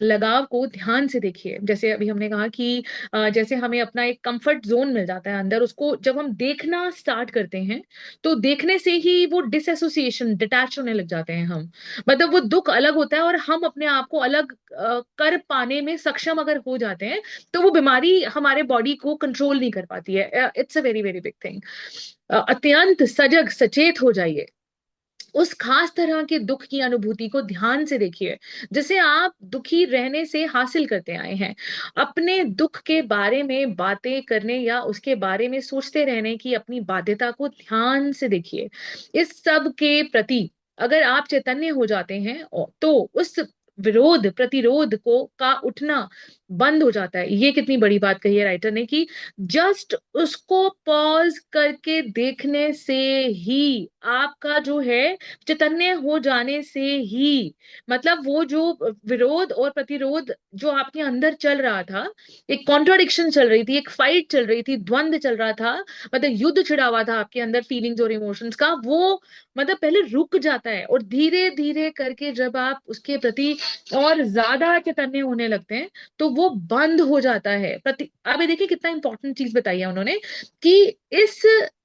लगाव को ध्यान से देखिए। जैसे अभी हमने कहा कि जैसे हमें अपना एक कंफर्ट जोन मिल जाता है अंदर, उसको जब हम देखना स्टार्ट करते हैं तो देखने से ही वो डिसएसोसिएशन, डिटैच होने लग जाते हैं हम। मतलब वो दुख अलग होता है और हम अपने आप को अलग कर पाने में सक्षम अगर हो जाते हैं तो वो बीमारी हमारे बॉडी को कंट्रोल नहीं कर पाती है। It's a very very big thing. अत्यंत सजग सचेत हो जाइए। उस खास तरह के दुख की अनुभूति को ध्यान से देखिए जिसे आप दुखी रहने से हासिल करते आए हैं। अपने दुख के बारे में बातें करने या उसके बारे में सोचते रहने की अपनी बाध्यता को ध्यान से देखिए। इस सब के प्रति अगर आप चैतन्य हो जाते हैं तो उस विरोध प्रतिरोध को का उठना बंद हो जाता है। ये कितनी बड़ी बात कही है राइटर ने कि जस्ट उसको पॉज करके देखने से ही आपका जो है चैतन्य हो जाने से ही, मतलब वो जो विरोध और प्रतिरोध जो आपके अंदर चल रहा था, एक कॉन्ट्राडिक्शन चल रही थी, एक फाइट चल रही थी, द्वंद चल रहा था, मतलब युद्ध छिड़ा हुआ था आपके अंदर फीलिंग्स और इमोशंस का, वो मतलब पहले रुक जाता है। और धीरे धीरे करके जब आप उसके प्रति और ज्यादा चैतन्य होने लगते हैं तो वो बंद हो जाता है। अभी देखिए कितना इंपॉर्टेंट चीज बताई है उन्होंने कि इस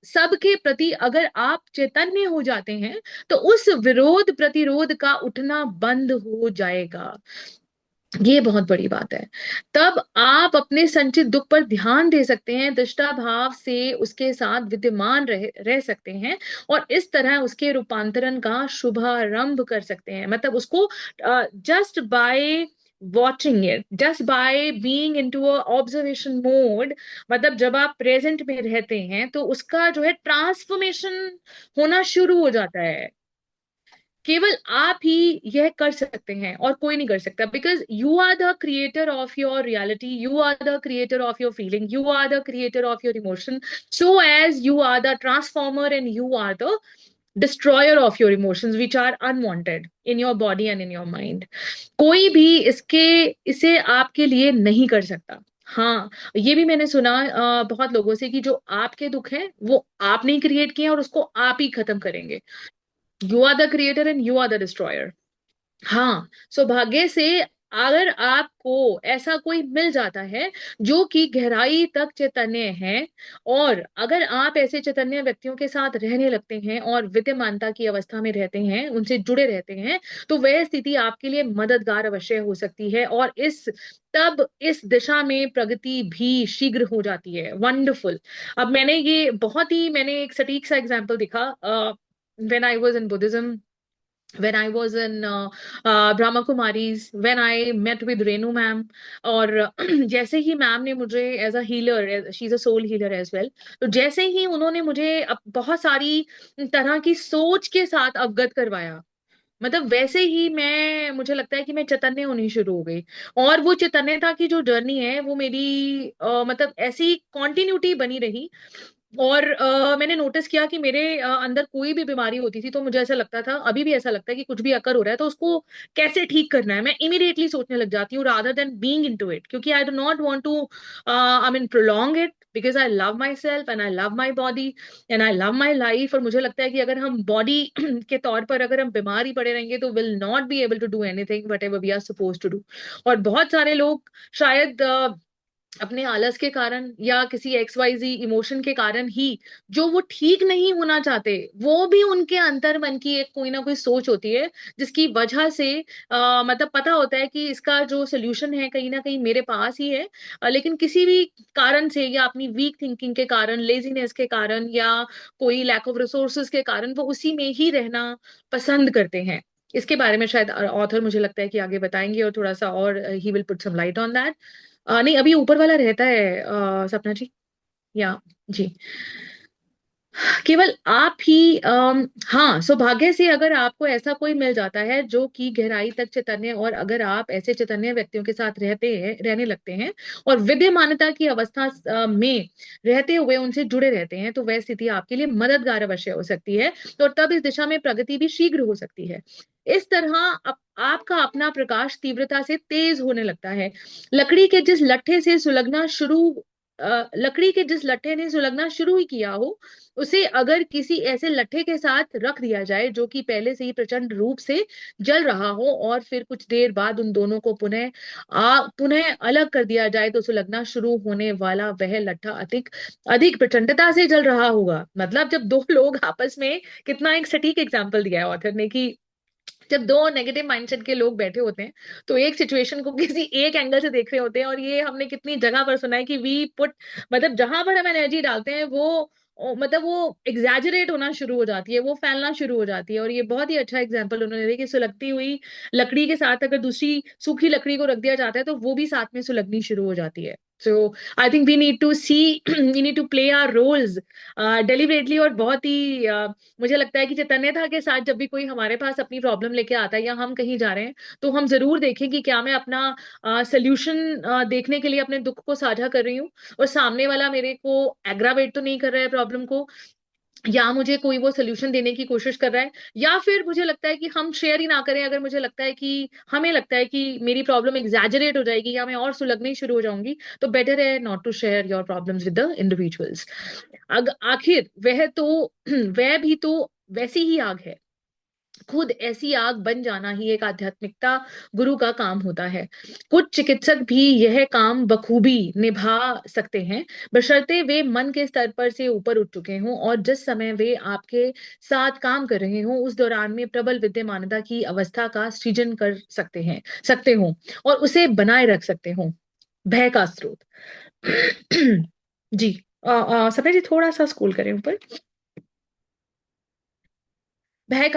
सब के प्रति अगर आप चैतन्य हो जाते हैं तो उस विरोध प्रतिरोध का उठना बंद हो जाएगा। ये बहुत बड़ी बात है। तब आप अपने संचित दुख पर ध्यान दे सकते हैं, दृष्टा भाव से उसके साथ विद्यमान रह सकते हैं, और इस तरह उसके रूपांतरण का शुभारंभ कर सकते हैं। मतलब उसको just by watching it, just by being into a observation mode, मतलब जब आप प्रेजेंट में रहते हैं तो उसका जो है ट्रांसफॉर्मेशन होना शुरू हो जाता है। केवल आप ही यह कर सकते हैं और कोई नहीं कर सकता, because you are the creator of your reality, you are the creator of your feeling, you are the creator of your emotion, so as you are the transformer and you are the destroyer of your emotions which are unwanted in your body and in your mind. कोई भी इसे आपके लिए नहीं कर सकता। हाँ, ये भी मैंने सुना बहुत लोगों से कि जो आपके दुख हैं वो आपने क्रिएट किए हैं और उसको आप ही खत्म करेंगे। You are the creator and you are the destroyer. हाँ, सौभाग्य से अगर आपको ऐसा कोई मिल जाता है जो कि गहराई तक चैतन्य है, और अगर आप ऐसे चैतन्य व्यक्तियों के साथ रहने लगते हैं और विद्यमानता की अवस्था में रहते हैं, उनसे जुड़े रहते हैं, तो वह स्थिति आपके लिए मददगार अवश्य हो सकती है, और तब इस दिशा में प्रगति भी शीघ्र हो जाती है। वंडरफुल। अब मैंने एक सटीक सा एग्जाम्पल दिखा when I was in Buddhism, when I was in Brahma Kumaris, when I met with Renu ma'am, और जैसे ही मैम ने मुझे as a healer, she is a soul healer as well, तो जैसे ही उन्होंने मुझे बहुत सारी तरह की सोच के साथ अवगत करवाया, मतलब वैसे ही मुझे लगता है कि मैं चैतन्य होनी शुरू हो गई। और वो चैतन्यता की जो जर्नी है वो मेरी मतलब ऐसी कॉन्टिन्यूटी बनी रही। और मैंने नोटिस किया कि मेरे अंदर कोई भी बीमारी होती थी तो मुझे ऐसा लगता था, अभी भी ऐसा लगता है कि कुछ भी अकर हो रहा है तो उसको कैसे ठीक करना है, मैं इमीडिएटली सोचने लग जाती हूँ rather than being into it, क्योंकि I do not want to I mean prolong it, because I love myself and I love my body and I love my life. और मुझे लगता है कि अगर हम बॉडी के तौर पर अगर हम बीमार ही पड़े रहेंगे तो will not be able to do anything whatever we are suppose to do. और बहुत सारे लोग शायद अपने आलस के कारण या किसी XYZ इमोशन के कारण ही जो वो ठीक नहीं होना चाहते, वो भी उनके अंतर मन की एक कोई ना कोई सोच होती है जिसकी वजह से मतलब पता होता है कि इसका जो सोल्यूशन है कहीं ना कहीं मेरे पास ही है, लेकिन किसी भी कारण से या अपनी वीक थिंकिंग के कारण, लेजीनेस के कारण या कोई लैक ऑफ रिसोर्सेज के कारण वो उसी में ही रहना पसंद करते हैं। इसके बारे में शायद ऑथर मुझे लगता है कि आगे बताएंगे और थोड़ा सा और he will put some light on that. नहीं, अभी ऊपर वाला रहता है सपना जी, या जी, केवल आप ही हाँ, सौभाग्य से अगर आपको ऐसा कोई मिल जाता है जो कि गहराई तक चैतन्य, और अगर आप ऐसे चैतन्य व्यक्तियों के साथ रहने लगते हैं और विद्यमानता की अवस्था में रहते हुए उनसे जुड़े रहते हैं, तो वह स्थिति आपके लिए मददगार अवश्य हो सकती है, तो तब इस दिशा में प्रगति भी शीघ्र हो सकती है। इस तरह आपका अपना प्रकाश तीव्रता से तेज होने लगता है। लकड़ी के जिस लट्ठे से सुलगना शुरू लकड़ी के जिस लट्ठे ने सुलगना शुरू ही किया हो, उसे अगर किसी ऐसे लट्ठे के साथ रख दिया जाए जो कि पहले से ही प्रचंड रूप से जल रहा हो, और फिर कुछ देर बाद उन दोनों को पुनः अलग कर दिया जाए, तो सुलगना शुरू होने वाला वह लट्ठा अधिक अधिक प्रचंडता से जल रहा होगा। मतलब जब दो लोग आपस में, कितना एक सटीक एग्जाम्पल दिया है ऑथर ने कि जब दो नेगेटिव माइंडसेट के लोग बैठे होते हैं तो एक सिचुएशन को किसी एक एंगल से देख रहे होते हैं, और ये हमने कितनी जगह पर सुना है कि वी पुट, मतलब जहां पर हम एनर्जी डालते हैं मतलब वो एग्जैजरेट होना शुरू हो जाती है, वो फैलना शुरू हो जाती है। और ये बहुत ही अच्छा एग्जांपल उन्होंने दिया कि सुलगती हुई लकड़ी के साथ अगर दूसरी सूखी लकड़ी को रख दिया जाता है तो वो भी साथ में सुलगनी शुरू हो जाती है। So I think we need to see we need to play our roles deliberately, और बहुत ही मुझे लगता है कि चैतन्यता के साथ जब भी कोई हमारे पास अपनी प्रॉब्लम लेके आता है या हम कहीं जा रहे हैं, तो हम जरूर देखें कि क्या मैं अपना सोल्यूशन देखने के लिए अपने दुख को साझा कर रही हूँ, और सामने वाला मेरे को एग्रावेट तो नहीं कर रहा है प्रॉब्लम को, या मुझे कोई वो सोल्यूशन देने की कोशिश कर रहा है। या फिर मुझे लगता है कि हम शेयर ही ना करें, अगर मुझे लगता है कि हमें लगता है कि मेरी प्रॉब्लम एग्जैजरेट हो जाएगी या मैं और सुलगनी शुरू हो जाऊंगी, तो बेटर है not to share your problems with the individuals. आखिर वह तो वह भी तो वैसी ही आग है, खुद ऐसी आग बन जाना ही एक आध्यात्मिकता गुरु का काम होता है। कुछ चिकित्सक भी यह काम बखूबी निभा सकते हैं, बशर्ते वे मन के स्तर पर से ऊपर उठ चुके हों, और जिस समय वे आपके साथ काम कर रहे हों उस दौरान में प्रबल विद्यमानता की अवस्था का सृजन कर सकते हों और उसे बनाए रख सकते हों। भय का स्रोत। जी, सपना जी थोड़ा सा स्क्रॉल करें ऊपर। भय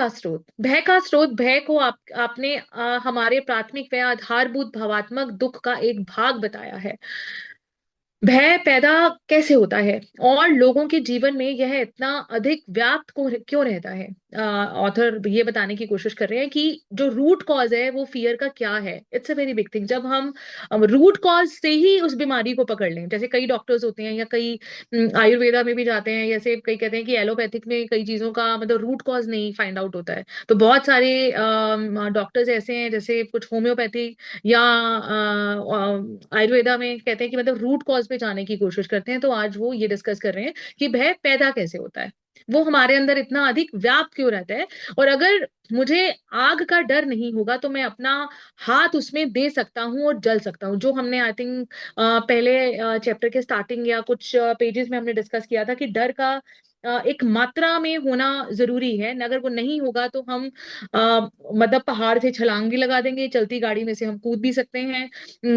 को आपने हमारे प्राथमिक व आधारभूत भावात्मक दुख का एक भाग बताया है। भय पैदा कैसे होता है और लोगों के जीवन में यह इतना अधिक व्याप्त क्यों रहता है? ऑथर ये बताने की कोशिश कर रहे हैं कि जो रूट कॉज है वो फियर का क्या है। It's a very big thing. जब हम रूट कॉज से ही उस बीमारी को पकड़ लें, जैसे कई डॉक्टर्स होते हैं या कई आयुर्वेदा में भी जाते हैं, जैसे कई कहते हैं कि एलोपैथिक में कई चीजों का मतलब रूट कॉज नहीं फाइंड आउट होता है, तो बहुत सारे डॉक्टर्स ऐसे हैं जैसे कुछ होम्योपैथी या आयुर्वेदा में कहते हैं कि मतलब रूट कॉज पे जाने की कोशिश करते हैं। तो आज वो ये डिस्कस कर रहे हैं कि भय पैदा कैसे होता है, वो हमारे अंदर इतना अधिक व्याप्त क्यों रहता है, और अगर मुझे आग का डर नहीं होगा तो मैं अपना हाथ उसमें दे सकता हूँ और जल सकता हूँ। जो हमने आई थिंक पहले चैप्टर के स्टार्टिंग या कुछ पेजेस में हमने डिस्कस किया था कि डर का एक मात्रा में होना जरूरी है, अगर वो नहीं होगा तो हम मतलब पहाड़ से छलांग भी लगा देंगे, चलती गाड़ी में से हम कूद भी सकते हैं,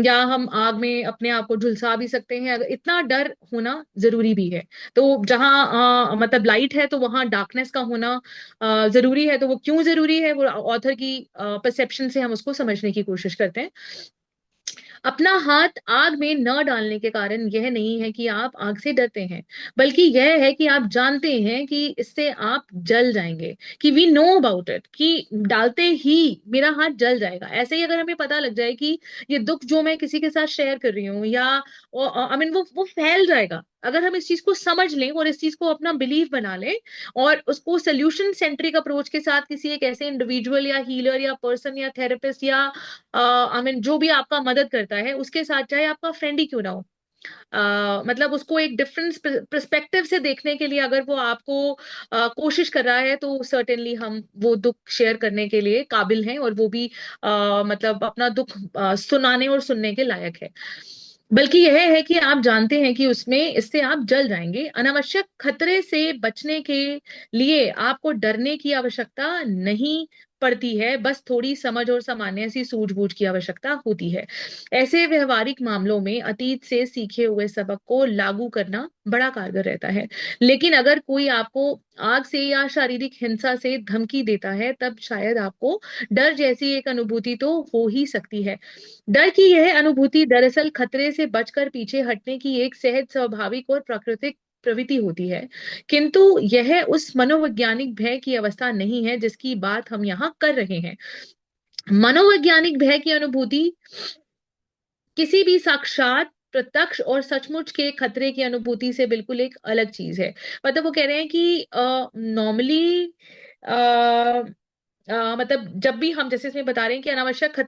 या हम आग में अपने आप को झुलसा भी सकते हैं। अगर इतना डर होना जरूरी भी है, तो जहाँ मतलब लाइट है तो वहां डार्कनेस का होना जरूरी है। तो वो क्यों जरूरी है, वो ऑथर की परसेप्शन से हम उसको समझने की कोशिश करते हैं। अपना हाथ आग में न डालने के कारण यह नहीं है कि आप आग से डरते हैं, बल्कि यह है कि आप जानते हैं कि इससे आप जल जाएंगे, कि वी नो अबाउट इट, कि डालते ही मेरा हाथ जल जाएगा। ऐसे ही अगर हमें पता लग जाए कि ये दुख जो मैं किसी के साथ शेयर कर रही हूँ या आई मीन वो फैल जाएगा, अगर हम इस चीज को समझ लें और इस चीज को अपना बिलीफ बना लें और उसको सोल्यूशन सेंट्रिक अप्रोच के साथ किसी एक ऐसे इंडिविजुअल या हीलर या पर्सन या थेरेपिस्ट या आई मीन जो भी आपका मदद करता है उसके साथ, चाहे आपका फ्रेंड ही क्यों ना हो, मतलब उसको एक डिफरेंट पर्सपेक्टिव से देखने के लिए अगर वो आपको कोशिश कर रहा है, तो सर्टेनली हम वो दुख शेयर करने के लिए काबिल हैं, और वो भी मतलब अपना दुख सुनाने और सुनने के लायक है। बल्कि यह है कि आप जानते हैं कि उसमें इससे आप जल जाएंगे। अनावश्यक खतरे से बचने के लिए आपको डरने की आवश्यकता नहीं पड़ती है, बस थोड़ी समझ और सामान्य सी सूझबूझ की आवश्यकता होती है। ऐसे व्यवहारिक मामलों में अतीत से सीखे हुए सबक को लागू करना बड़ा कारगर रहता है। लेकिन अगर कोई आपको आग से या शारीरिक हिंसा से धमकी देता है, तब शायद आपको डर जैसी एक अनुभूति तो हो ही सकती है। डर की यह अनुभूति दरअसल खतरे से बचकर पीछे हटने की एक सहज, स्वाभाविक और प्राकृतिक प्रवृत्ति होती है, किंतु यह उस मनोवैज्ञानिक भय की अवस्था नहीं है जिसकी बात हम यहाँ कर रहे हैं। मनोवैज्ञानिक भय की अनुभूति किसी भी साक्षात, प्रत्यक्ष और सचमुच के खतरे की अनुभूति से बिल्कुल एक अलग चीज है। मतलब वो कह रहे हैं कि नॉर्मली मतलब जब भी हम, जैसे इसमें बता रहे हैं कि अनावश्यक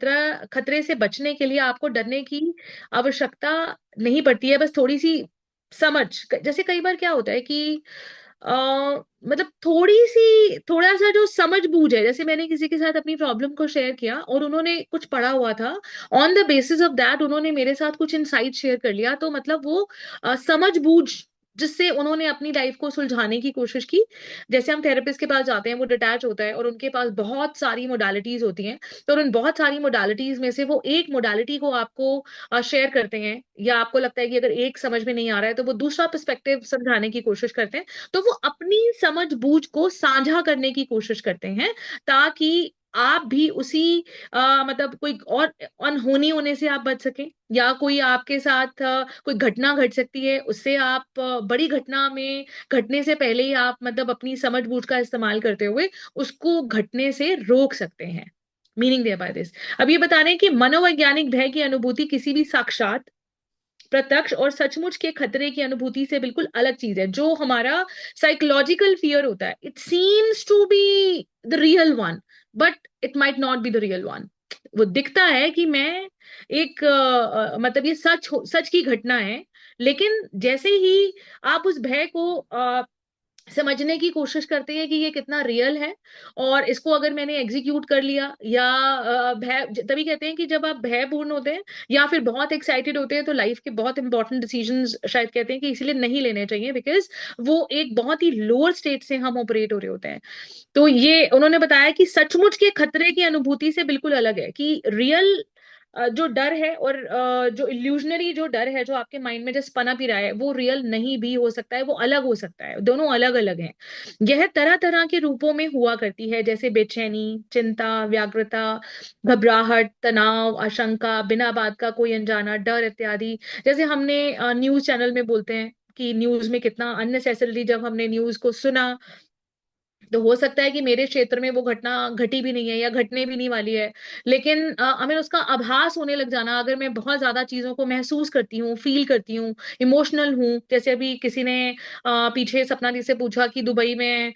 खतरे से बचने के लिए आपको डरने की आवश्यकता नहीं पड़ती है, बस थोड़ी सी समझ। जैसे कई बार क्या होता है कि मतलब थोड़ा सा जो समझ बूझ है, जैसे मैंने किसी के साथ अपनी प्रॉब्लम को शेयर किया और उन्होंने कुछ पढ़ा हुआ था, on the basis of that उन्होंने मेरे साथ कुछ इनसाइट शेयर कर लिया, तो मतलब वो समझ बूझ जिससे उन्होंने अपनी लाइफ को सुलझाने की कोशिश की। जैसे हम थेरेपिस्ट के पास जाते हैं, वो डिटैच होता है और उनके पास बहुत सारी मोडालिटीज होती हैं, तो उन बहुत सारी मोडालिटीज में से वो एक मोडालिटी को आपको शेयर करते हैं, या आपको लगता है कि अगर एक समझ में नहीं आ रहा है तो वो दूसरा पर्सपेक्टिव समझाने की कोशिश करते हैं। तो वो अपनी समझ बूझ को साझा करने की कोशिश करते हैं, ताकि आप भी उसी मतलब कोई और अनहोनी होने से आप बच सकें, या कोई आपके साथ कोई घटना घट सकती है, उससे आप बड़ी घटना में घटने से पहले ही आप मतलब अपनी समझ बूझ का इस्तेमाल करते हुए उसको घटने से रोक सकते हैं। मीनिंग दिया बाय दिस, अब ये बता रहे हैं कि मनोवैज्ञानिक भय की अनुभूति किसी भी साक्षात, प्रत्यक्ष और सचमुच के खतरे की अनुभूति से बिल्कुल अलग चीज है। जो हमारा साइकोलॉजिकल फियर होता है, it seems to be the real one, but it might not be the real one. वो दिखता है कि मैं एक मतलब ये सच की घटना है, लेकिन जैसे ही आप उस भय को समझने की कोशिश करते हैं कि ये कितना रियल है, और इसको अगर मैंने एग्जीक्यूट कर लिया, या भय, तभी कहते हैं कि जब आप भयपूर्ण होते हैं या फिर बहुत एक्साइटेड होते हैं, तो लाइफ के बहुत इंपॉर्टेंट डिसीजंस शायद कहते हैं कि इसलिए नहीं लेने चाहिए, बिकॉज वो एक बहुत ही लोअर स्टेट से हम ऑपरेट हो रहे होते हैं। तो ये उन्होंने बताया कि सचमुच के खतरे की अनुभूति से बिल्कुल अलग है, कि रियल जो डर है और जो इल्यूजनरी जो डर है जो आपके माइंड में जस्ट पनप ही रहा है, वो रियल नहीं भी हो सकता है, वो अलग हो सकता है, दोनों अलग अलग हैं। यह तरह तरह के रूपों में हुआ करती है, जैसे बेचैनी, चिंता, व्याकुलता, घबराहट, तनाव, आशंका, बिना बात का कोई अनजाना डर इत्यादि। जैसे हमने न्यूज चैनल में बोलते हैं कि न्यूज में कितना अननेसेसरली जब हमने न्यूज को सुना तो हो सकता है कि मेरे क्षेत्र में वो घटना घटी भी नहीं है या घटने भी नहीं वाली है, लेकिन हमें उसका आभास होने लग जाना, अगर मैं बहुत ज्यादा चीजों को महसूस करती हूँ, फील करती हूँ, इमोशनल हूँ। जैसे अभी किसी ने पीछे सपना जी से पूछा कि दुबई में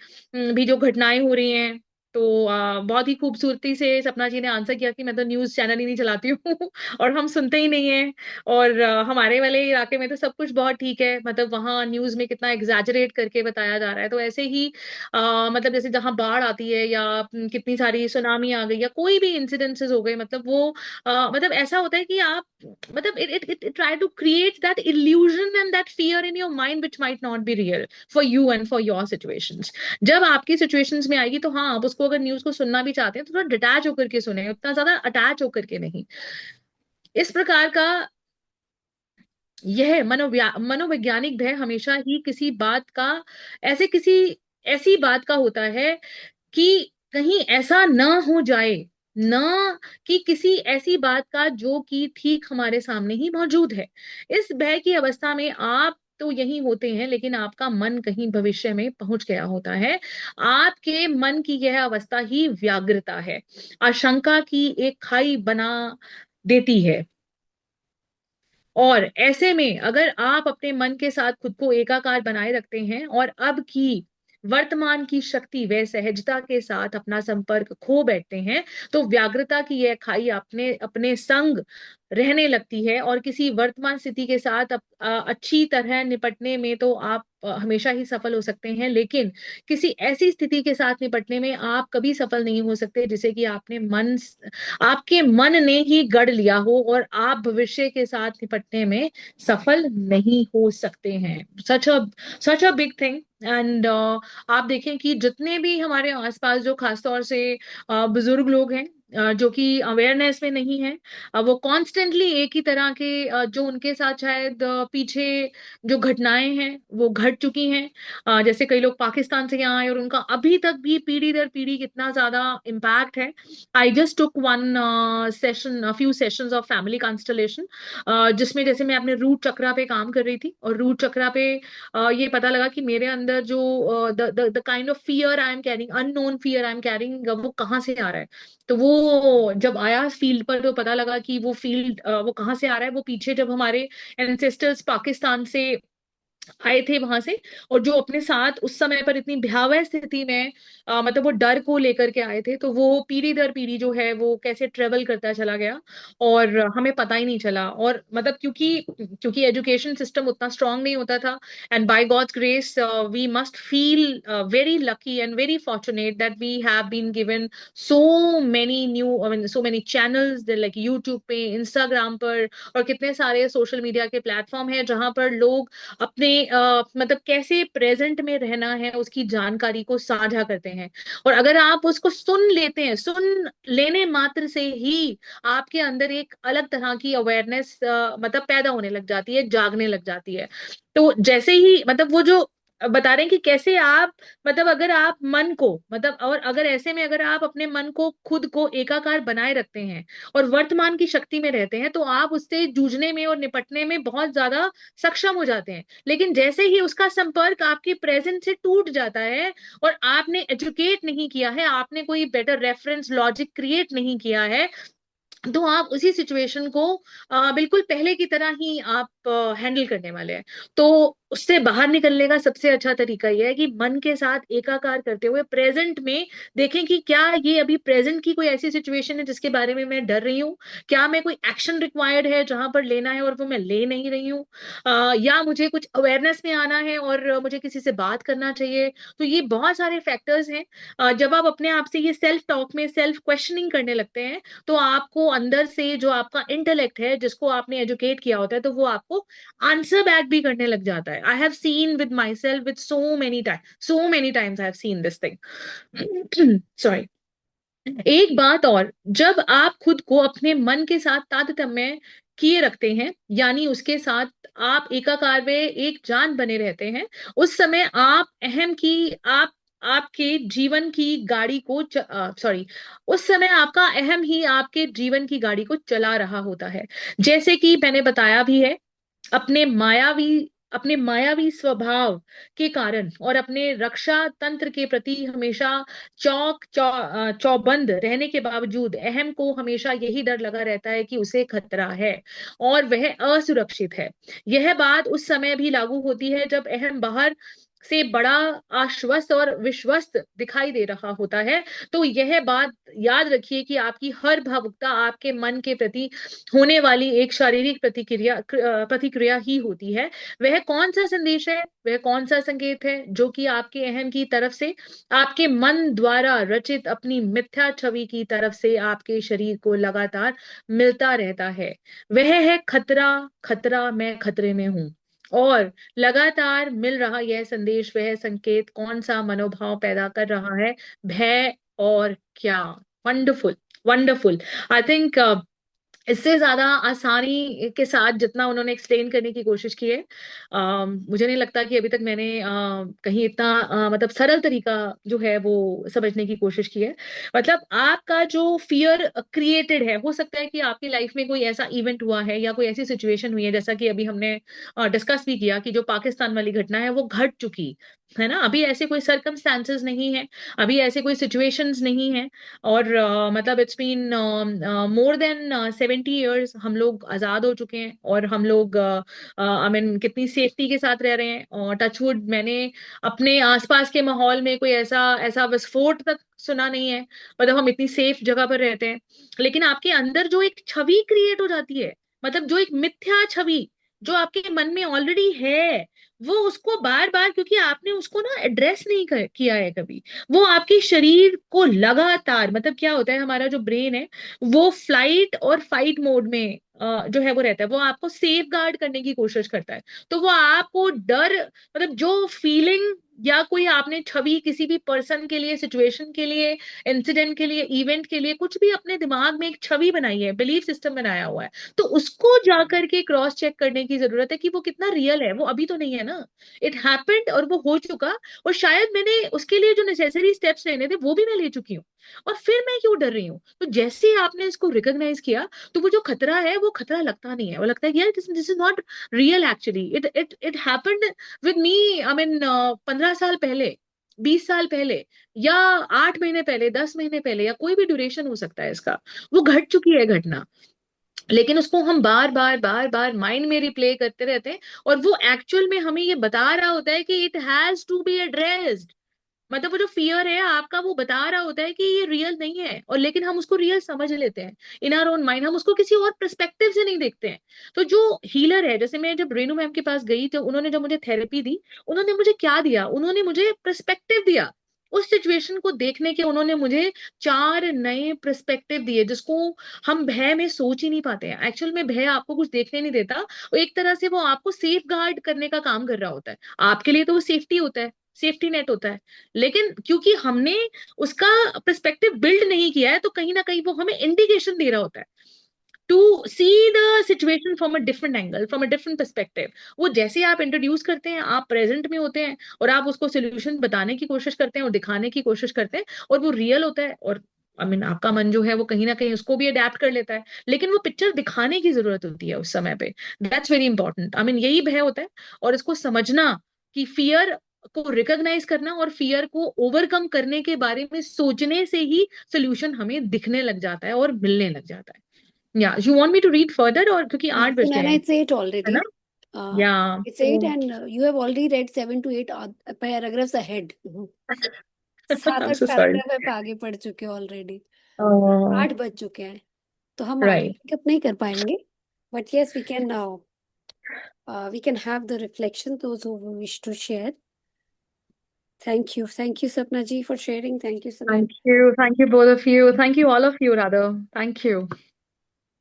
भी जो घटनाएं हो रही हैं, तो बहुत ही खूबसूरती से सपना जी ने आंसर किया कि मैं तो न्यूज चैनल ही नहीं चलाती हूँ और हम सुनते ही नहीं है। और हमारे वाले इलाके में तो सब कुछ बहुत ठीक है, मतलब वहां न्यूज में कितना एग्जैजरेट करके बताया जा रहा है। तो ऐसे ही मतलब जैसे जहां बाढ़ आती है या कितनी सारी सुनामी आ गई या कोई भी इंसिडेंसेस हो गए, मतलब वो मतलब ऐसा होता है कि आप मतलब it try to create that illusion and that fear in your mind which might not be real for you and for your situations. जब आपकी सिचुएशंस में आएगी तो हाँ, आप उसको अगर न्यूज को सुनना भी चाहते हैं तो थोड़ा डिटैच होकर के सुने, उतना ज्यादा अटैच होकर के नहीं। इस प्रकार का यह मनोवैज्ञानिक भय हमेशा ही किसी बात का, किसी ऐसी बात का होता है कि कहीं ऐसा ना हो जाए, ना कि किसी ऐसी बात का जो कि ठीक हमारे सामने ही मौजूद है। इस भय की अवस्था में आप तो यही होते हैं, लेकिन आपका मन कहीं भविष्य में पहुंच गया होता है। आपके मन की यह अवस्था ही व्याग्रता है, आशंका की एक खाई बना देती है। और ऐसे में अगर आप अपने मन के साथ खुद को एकाकार बनाए रखते हैं और अब की वर्तमान की शक्ति व सहजता के साथ अपना संपर्क खो बैठते हैं, तो व्याग्रता की यह खाई अपने अपने संग रहने लगती है और किसी वर्तमान स्थिति के साथ अच्छी तरह निपटने में तो आप हमेशा ही सफल हो सकते हैं, लेकिन किसी ऐसी स्थिति के साथ निपटने में आप कभी सफल नहीं हो सकते जिसे कि आपके मन ने ही गढ़ लिया हो, और आप भविष्य के साथ निपटने में सफल नहीं हो सकते हैं। सच अ बिग थिंग। एंड आप देखें कि जितने भी हमारे आसपास जो खासतौर से बुजुर्ग लोग हैं, जो कि अवेयरनेस में नहीं है, वो कॉन्स्टेंटली एक ही तरह के जो उनके साथ शायद पीछे जो घटनाएं हैं वो घट चुकी हैं। जैसे कई लोग पाकिस्तान से यहाँ आए और उनका अभी तक भी पीढ़ी दर पीढ़ी कितना ज्यादा इम्पैक्ट है। I just took one session, few sessions of family constellation, जिसमें जैसे मैं अपने रूट चक्रा पे काम कर रही थी, और रूट चक्रा पे ये पता लगा कि मेरे अंदर जो the kind of fear I am carrying, unknown fear I am carrying, वो कहाँ से आ रहा है। तो वो जब आया फील्ड पर तो पता लगा कि वो फील्ड वो कहाँ से आ रहा है। वो पीछे जब हमारे एंसेस्टर्स पाकिस्तान से आए थे वहां से, और जो अपने साथ उस समय पर इतनी भयावह स्थिति में मतलब वो डर को लेकर के आए थे, तो वो पीढ़ी दर पीढ़ी जो है वो कैसे ट्रेवल करता चला गया और हमें पता ही नहीं चला। और मतलब क्योंकि क्योंकि एजुकेशन सिस्टम उतना स्ट्रांग नहीं होता था, and by God's grace we must feel very lucky and very fortunate that we have been given so many new, I mean so many channels like YouTube पे, इंस्टाग्राम पर, और कितने सारे social media के platform है जहां पर लोग अपने मतलब कैसे प्रेजेंट में रहना है उसकी जानकारी को साझा करते हैं। और अगर आप उसको सुन लेते हैं, सुन लेने मात्र से ही आपके अंदर एक अलग तरह की अवेयरनेस मतलब पैदा होने लग जाती है, जागने लग जाती है। तो जैसे ही मतलब वो जो बता रहे हैं कि कैसे आप मतलब अगर आप मन को मतलब, और अगर ऐसे में अगर आप अपने मन को खुद को एकाकार बनाए रखते हैं और वर्तमान की शक्ति में रहते हैं, तो आप उससे जूझने में और निपटने में बहुत ज्यादा सक्षम हो जाते हैं। लेकिन जैसे ही उसका संपर्क आपके प्रेजेंट से टूट जाता है और आपने एजुकेट नहीं किया है, आपने कोई बेटर रेफरेंस लॉजिक क्रिएट नहीं किया है, तो आप उसी सिचुएशन को बिल्कुल पहले की तरह ही आप हैंडल करने वाले हैं। तो उससे बाहर निकलने का सबसे अच्छा तरीका यह है कि मन के साथ एकाकार करते हुए प्रेजेंट में देखें कि क्या ये अभी प्रेजेंट की कोई ऐसी सिचुएशन है जिसके बारे में मैं डर रही हूँ, क्या मैं कोई एक्शन रिक्वायर्ड है जहां पर लेना है और वो मैं ले नहीं रही हूँ, या मुझे कुछ अवेयरनेस में आना है और मुझे किसी से बात करना चाहिए। तो ये बहुत सारे फैक्टर्स हैं। जब आप अपने आप से ये सेल्फ टॉक में सेल्फ क्वेश्चनिंग करने लगते हैं, तो आपको अंदर से जो आपका इंटेलेक्ट है जिसको आपने एजुकेट किया होता है, तो वो आपको आंसर बैक भी करने लग जाता है। I have seen with my self with so many times I have seen this thing sorry. एक बात और, जब आप खुद को अपने मन के साथ तारतम्य किए रखते हैं, यानी उसके साथ आप एकाकार में एक जान बने रहते हैं, उस समय आप अहम की आप आपके जीवन की गाड़ी को सॉरी उस समय आपका अहम ही आपके जीवन की गाड़ी को चला रहा होता है। जैसे कि मैंने बताया भी है, अपने मायावी अपने मायावी स्वभाव के कारण और अपने रक्षा तंत्र के प्रति हमेशा चौबंद रहने के बावजूद अहम को हमेशा यही डर लगा रहता है कि उसे खतरा है और वह असुरक्षित है। यह बात उस समय भी लागू होती है जब अहम बाहर से बड़ा, आश्वस्त और विश्वस्त दिखाई दे रहा होता है। तो यह बात याद रखिए कि आपकी हर भावुकता आपके मन के प्रति होने वाली एक शारीरिक प्रतिक्रिया ही होती है। वह कौन सा संदेश है, वह कौन सा संकेत है जो कि आपके अहम की तरफ से, आपके मन द्वारा रचित अपनी मिथ्या छवि की तरफ से आपके शरीर को लगातार मिलता रहता है। वह है खतरा, खतरा, मैं खतरे में हूं। और लगातार मिल रहा यह संदेश, वह संकेत कौन सा मनोभाव पैदा कर रहा है? भय और क्या। Wonderful, wonderful. आई थिंक इससे ज्यादा आसानी के साथ जितना उन्होंने एक्सप्लेन करने की कोशिश की है, मुझे नहीं लगता कि अभी तक मैंने कहीं इतना मतलब सरल तरीका जो है वो समझने की कोशिश की है। मतलब आपका जो फियर क्रिएटेड है, हो सकता है कि आपकी लाइफ में कोई ऐसा इवेंट हुआ है या कोई ऐसी सिचुएशन हुई है, जैसा कि अभी हमने डिस्कस भी किया कि जो पाकिस्तान वाली घटना है वो घट चुकी है ना। अभी ऐसे कोई सर्कमस्टांसेस नहीं है, अभी ऐसे कोई सिचुएशंस नहीं है। और मतलब it's been more than 70 years हम लोग आजाद हो चुके हैं और हम लोग आई मीन कितनी सेफ्टी के साथ रह रहे हैं। और टचवुड, मैंने अपने आसपास के माहौल में कोई ऐसा ऐसा विस्फोट तक सुना नहीं है। मतलब हम इतनी सेफ जगह पर रहते हैं। लेकिन आपके अंदर जो एक छवि क्रिएट हो जाती है, मतलब जो एक मिथ्या छवि जो आपके मन में ऑलरेडी है, वो उसको बार बार, क्योंकि आपने उसको ना एड्रेस नहीं किया है कभी, वो आपके शरीर को लगातार, मतलब क्या होता है, हमारा जो ब्रेन है वो फ्लाइट और फाइट मोड में जो है वो रहता है। वो आपको सेफ गार्ड करने की कोशिश करता है। तो वो आपको डर, मतलब जो फीलिंग या कोई आपने छवि किसी भी पर्सन के लिए, सिचुएशन के लिए, इंसिडेंट के लिए, इवेंट के लिए कुछ भी अपने दिमाग में एक छवि बनाई है, बिलीफ सिस्टम बनाया हुआ है, तो उसको जाकर के क्रॉस चेक करने की जरूरत है कि वो कितना रियल है। वो अभी तो नहीं है ना, इट हैपेंड और वो हो चुका। और शायद मैंने उसके लिए जो नेसेसरी स्टेप्स लेने थे वो भी मैं ले चुकी हूँ, और फिर मैं क्यों डर रही हूँ? तो जैसे ही आपने इसको रिकॉग्नाइज किया, तो वो जो खतरा है वो खतरा लगता नहीं है। वो लगता है कि यार this is not real actually, it happened with me. I mean 15 साल पहले, 20 साल पहले, या 8 महीने पहले, 10 महीने पहले, या कोई भी ड्यूरेशन हो सकता है इसका। वो घट चुकी है घटना, लेकिन उसको हम बार बार बार बार माइंड में रिप्ले करते रहते हैं। और वो एक्चुअल में हमें ये बता रहा होता है कि it has to be addressed. मतलब वो जो फियर है आपका, वो बता रहा होता है कि ये रियल नहीं है, और लेकिन हम उसको रियल समझ लेते हैं इन आवर ओन माइंड। हम उसको किसी और पर्सपेक्टिव से नहीं देखते हैं। तो जो हीलर है, जैसे मैं जब रेनू मैम के पास गई, तो उन्होंने जब मुझे थेरेपी दी, उन्होंने मुझे क्या दिया? उन्होंने मुझे पर्सपेक्टिव दिया उस सिचुएशन को देखने के। उन्होंने मुझे 4 नए पर्सपेक्टिव दिए, जिसको हम भय में सोच ही नहीं पाते हैं। एक्चुअल में भय आपको कुछ देखने नहीं देता, वो एक तरह से वो आपको सेफ गार्ड करने का काम कर रहा होता है। आपके लिए तो वो सेफ्टी होता है, सेफ्टी नेट होता है। लेकिन क्योंकि हमने उसका पर्सपेक्टिव बिल्ड नहीं किया है, तो कहीं ना कहीं वो हमें इंडिकेशन दे रहा होता है to see the situation from a different angle, from a different perspective. वो जैसे आप इंट्रोड्यूस करते हैं, आप प्रेजेंट में होते हैं और आप उसको सोल्यूशन बताने की कोशिश करते हैं और दिखाने की कोशिश करते हैं, और वो रियल होता है। और आई मीन आपका मन जो है वो कहीं ना कहीं उसको भी अडेप्ट कर लेता है, लेकिन वो पिक्चर दिखाने की जरूरत होती है उस समय पे। That's very important. I mean यही भय होता है। और इसको समझना कि फियर को रिकॉग्नाइज करना और फियर को ओवरकम करने के बारे में सोचने से ही सोल्यूशन हमें दिखने लग जाता है और मिलने लग जाता है। या you want me to read further? और क्योंकि 8 बज गए Sunana, हैं, it's 8 है ना? already. या It's 8, and you have already read 7 to 8 paragraphs ahead. 7 I am 8 so sorry. Paragraph आप आगे पढ़ चुके हो ऑलरेडी। 8 बज चुके हैं, तो हम आगे राइट। पिकअप नहीं कर पाएंगे। But yes, we can have the reflection, those who wish to share. Thank you Sapna ji for sharing. Thank you Sunana. Thank you both of you, thank you all of you rather, thank you.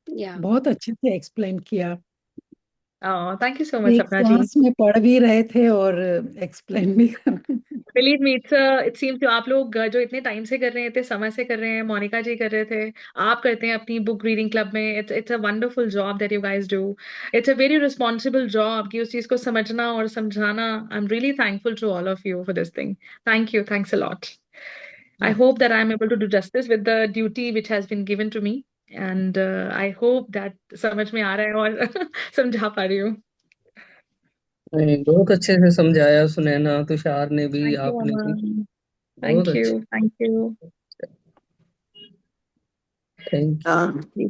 Yeah. बहुत अच्छे से explain किया। Thank you so much एक सपना जी। सांस में पढ़ भी रहे थे और एक्सप्लेन भी कर बिलीव मी, इट सीम्स जो आप लोग जो इतने टाइम से कर रहे हैं, इतने समय से कर रहे हैं, मोनिका जी कर रहे थे, आप करते हैं अपनी बुक रीडिंग क्लब में, it's a wonderful job that you guys do. It's a very responsible job कि उस चीज को समझना और समझाना। I am really thankful to all of you for this thing. Thank you, thanks a lot. I hope that I am able to do justice with the duty which has been given to me, and I hope that समझ में आ रहा है और समझा पा रही हूँ। नहीं, बहुत अच्छे से समझाया सुनैना, तुषार ने भी, थैंक यू आपने भी। अमन, बहुत थैंक अच्छे। You, thank you. Thank you.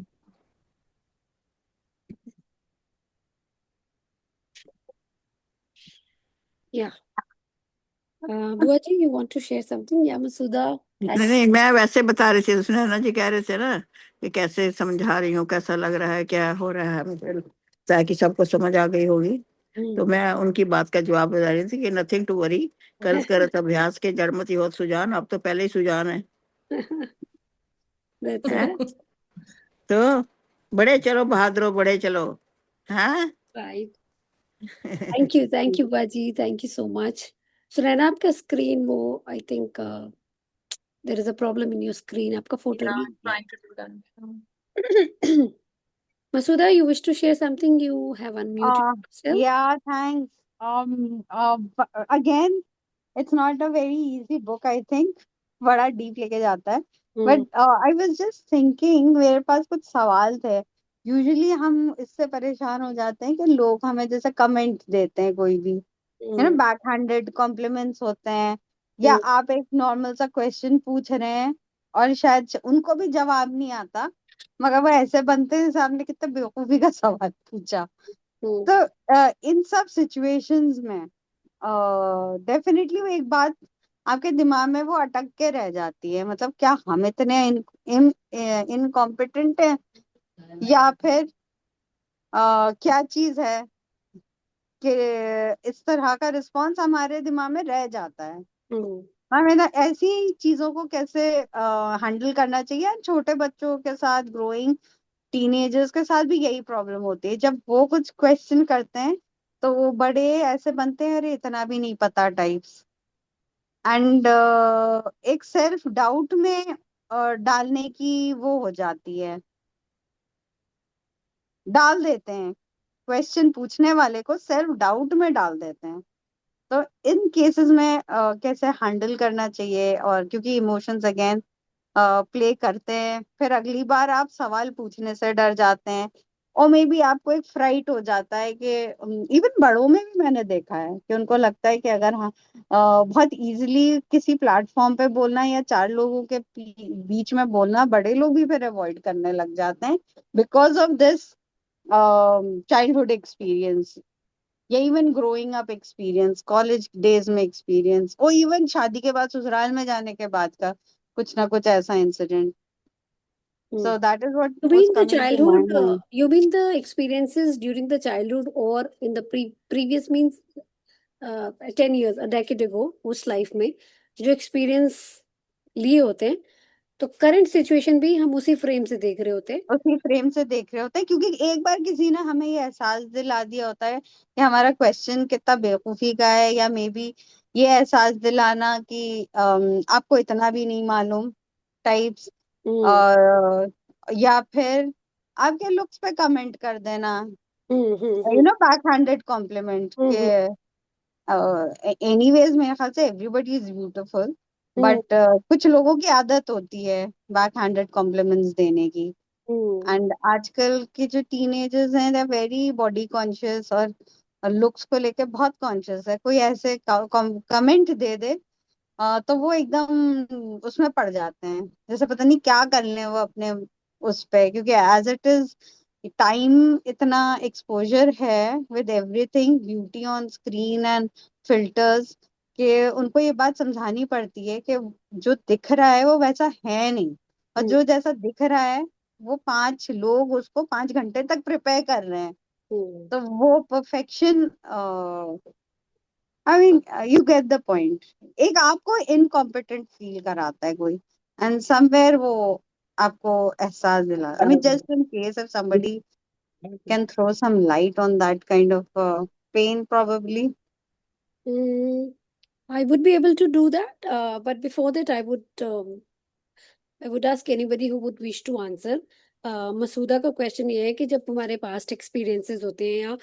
Yeah. बुआ जी, you want to share something? Yeah, Masuda. नहीं नहीं, मैं वैसे बता रही थी, सुनैना जी कह रहे थे ना कि कैसे समझा रही हूँ, कैसा लग रहा है, क्या हो रहा है, मुझे लगता है कि सबको समझ आ गई होगी। तो मैं उनकी बात का जवाब बता रही थी कि नथिंग टू वरी, करत करत अभ्यास के जड़मति होत सुजान, अब तो पहले ही सुजान है। That's हैं? it. तो बड़े चलो बहादुरो, बड़े चलो। हाँ, Right. Thank you, Baji. Thank you so much. So, Rana, आपका screen वो, I think there is a problem in your screen. आपका photo Yeah, नहीं I'm trying to do that. है. Masuda, you wish to share something? You have unmuted yourself. Yeah, thanks. Again, it's not a very easy book, I think. बड़ा deep लेके जाता है. But I was just thinking, मेरे पास कुछ सवाल थे. Usually हम इससे परेशान हो जाते हैं कि लोग हमें जैसे कमेंट देते हैं कोई भी, बैकहैंडेड कॉम्प्लीमेंट्स होते हैं, या आप एक नॉर्मल सा क्वेश्चन पूछ रहे हैं और शायद उनको भी जवाब नहीं आता, मगर वो ऐसे बनते हैं जैसे आपने कितने बेवकूफी का सवाल पूछा. तो इन सब सिचुएशंस में डेफिनेटली वो एक बात आपके दिमाग में वो अटक के रह जाती है, मतलब क्या हम इतने इनकॉम्पिटेंट हैं, या फिर क्या चीज है कि इस तरह का रिस्पॉन्स हमारे दिमाग में रह जाता है. हमें ना ऐसी चीजों को कैसे हैंडल करना चाहिए. छोटे बच्चों के साथ, ग्रोइंग टीनेजर्स के साथ भी यही प्रॉब्लम होती है. जब वो कुछ क्वेश्चन करते हैं तो वो बड़े ऐसे बनते हैं, अरे इतना भी नहीं पता टाइप्स. एंड एक सेल्फ डाउट में डालने की वो हो जाती है, डाल देते हैं क्वेश्चन पूछने वाले को, सेल्फ डाउट में डाल देते हैं. तो इन केसेस में कैसे हैंडल करना चाहिए, और क्योंकि इमोशंस अगेन प्ले करते हैं, फिर अगली बार आप सवाल पूछने से डर जाते हैं, और मे बी आपको एक फ्राइट हो जाता है कि इवन बड़ों में भी मैंने देखा है कि उनको लगता है कि अगर हाँ बहुत इजीली किसी प्लेटफॉर्म पे बोलना या चार लोगों के बीच में बोलना, बड़े लोग भी फिर अवॉइड करने लग जाते हैं because of this childhood experience, या even growing up experience, college days में एक्सपीरियंस, और इवन शादी के बाद ससुराल में जाने के बाद का कुछ ना कुछ ऐसा incident. So that is what You was mean the coming to my childhood? mind. You mean the experiences during the childhood or in the previous means 10 years, a decade ago, उस लाइफ में जो experience लिए होते हैं, तो current situation भी हम उसी फ्रेम से देख रहे होते हैं. उसी फ्रेम से देख रहे होते हैं, क्योंकि एक बार किसी ने हमें ये एहसास दिला दिया होता है कि हमारा क्वेश्चन कितना बेवकूफी का है, या मे बी ये एहसास दिलाना कि आपको इतना भी नहीं मालूम टाइप्स, और या फिर आपके लुक्स पे कमेंट कर देना, बैक हैंडेड कॉम्प्लीमेंट के. एनीवेज मेरे ख्याल से एवरीबडी इज ब्यूटीफुल, बट कुछ लोगों की आदत होती है बैक हैंडेड कॉम्प्लीमेंट्स देने की. एंड आजकल के जो टीनेजर्स हैं, they are very body conscious और लुक्स को लेके बहुत कॉन्शियस है. कोई ऐसे कमेंट दे दे तो वो एकदम उसमें पड़ जाते हैं, जैसे पता नहीं क्या कर लें वो अपने उस पे, क्योंकि एज इट इज टाइम इतना एक्सपोजर है with everything, beauty on screen and filters, कि उनको ये बात समझानी पड़ती है कि जो दिख रहा है वो वैसा है नहीं, और जो जैसा दिख रहा है वो 5 लोग उसको 5 घंटे तक प्रिपेयर कर रहे हैं. तो वो perfection, I mean you get the point. एक आपको इनकॉम्पिटेंट फील कराता है कोई, एंड समवेयर वो आपको एहसास दिला. I mean just in case if somebody can throw some light on that kind of pain probably. I would be able to do that, but before that I would ask anybody who would wish to answer. मसूदा का question ये है कि जब हमारे past experiences होते हैं या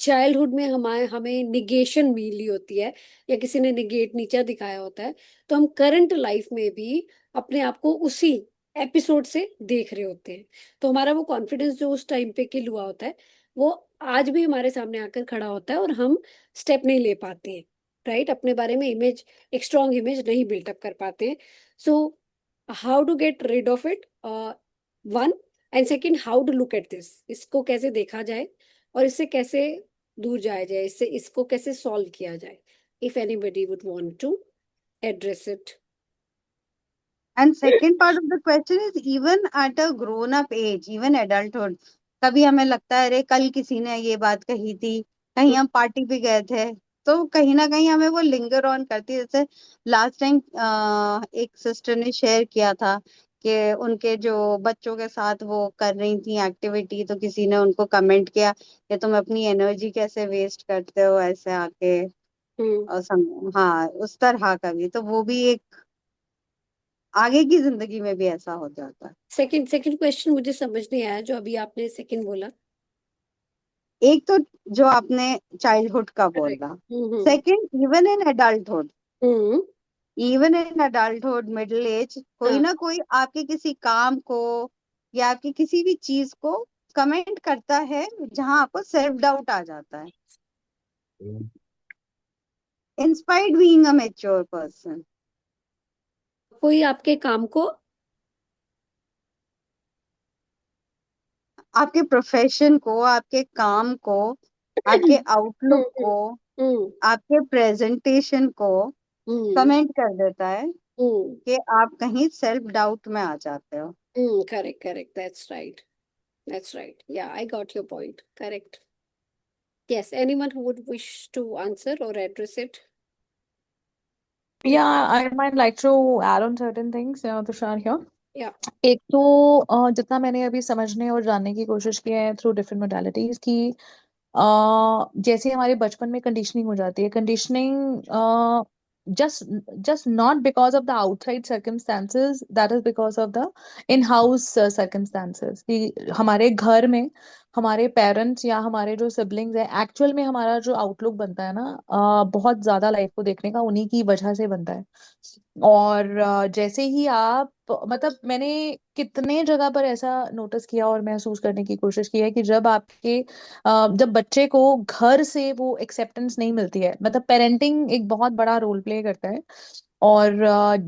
चाइल्डहुड में हमें निगेशन मिली होती है या किसी ने निगेट नीचा दिखाया होता है, तो हम करंट लाइफ में भी अपने आप को उसी एपिसोड से देख रहे होते हैं. तो हमारा वो कॉन्फिडेंस जो उस टाइम पे किल हुआ होता है वो आज भी हमारे सामने आकर खड़ा होता है और हम स्टेप नहीं ले पाते हैं, राइट? अपने बारे में इमेज, एक स्ट्रॉन्ग इमेज नहीं बिल्टअप कर पाते हैं. So how to get rid of it, one, and second how to look at this, इसको कैसे देखा जाए और इससे कैसे दूर जाया जाए, इससे इसको कैसे सॉल्व किया जाए. If anybody would want to address it. And second part of the question is even at a grown up age, even adulthood, कभी हमें लगता है अरे कल किसी ने ये बात कही थी, कहीं हम पार्टी पे गए थे, तो कहीं ना कहीं हमें वो लिंगर ऑन करती है. जैसे लास्ट टाइम एक सिस्टर ने शेयर किया था कि उनके जो बच्चों के साथ वो कर रही थी एक्टिविटी, तो किसी ने उनको कमेंट किया कि तुम अपनी एनर्जी कैसे वेस्ट करते हो ऐसे आके, और हाँ उस तरह का भी. तो वो भी एक आगे की जिंदगी में भी ऐसा हो जाता है. सेकंड क्वेश्चन मुझे समझ नहीं आया जो अभी आपने सेकंड बोला. एक तो जो आपने चाइल्डहुड का बोला, second even in adulthood middle age, कोई ना कोई आपके किसी काम को या आपकी किसी भी चीज को कमेंट करता है जहां आपको सेल्फ डाउट आ जाता है, inspired being a mature person. कोई आपके काम को, आपके प्रोफेशन को, आपके काम को, आपके आउटलुक को, आपके प्रेजेंटेशन को कमेंट कर देता है कि आप कहीं सेल्फ डाउट में आ जाते हो. करेक्ट करेक्ट, दैट्स राइट, या I got your point, correct. Yes, anyone who would wish to answer or address it? Yeah, I might like to add on certain things, Tushar here. Yeah. एक तो जितना मैंने अभी समझने और जानने की कोशिश की है थ्रू डिफरेंट मोडालिटीज की, जैसे हमारे बचपन में कंडीशनिंग हो जाती है. Conditioning just just not because of the outside circumstances, that is because of the in-house circumstances. कि हमारे घर में हमारे पेरेंट्स या हमारे जो सिबलिंग्स हैं, एक्चुअल में हमारा जो आउटलुक बनता है ना, बहुत ज्यादा लाइफ को देखने का उन्हीं की वजह से बनता है. और जैसे ही आप, मतलब मैंने कितने जगह पर ऐसा नोटिस किया और महसूस करने की कोशिश की है कि जब आपके जब बच्चे को घर से वो एक्सेप्टेंस नहीं मिलती है, मतलब पेरेंटिंग एक बहुत बड़ा रोल प्ले करता है. और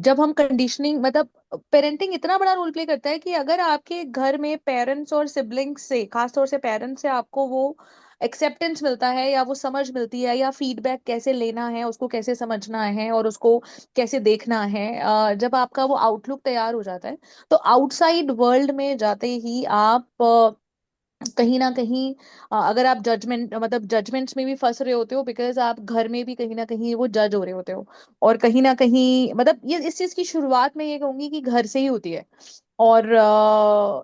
जब हम कंडीशनिंग, मतलब पेरेंटिंग इतना बड़ा रोल प्ले करता है कि अगर आपके घर में पेरेंट्स और सिबलिंग्स से, खासतौर से पेरेंट्स से आपको वो एक्सेप्टेंस मिलता है या वो समझ मिलती है या फीडबैक कैसे लेना है, उसको कैसे समझना है और उसको कैसे देखना है, जब आपका वो आउटलुक तैयार हो जाता है, तो आउटसाइड वर्ल्ड में जाते ही आप कहीं ना कहीं अगर आप जजमेंट, मतलब जजमेंट्स में भी फंस रहे होते हो, बिकॉज आप घर में भी कहीं ना कहीं वो जज हो रहे होते हो. और कहीं ना कहीं, मतलब ये इस चीज की शुरुआत में ये कहूंगी कि घर से ही होती है. और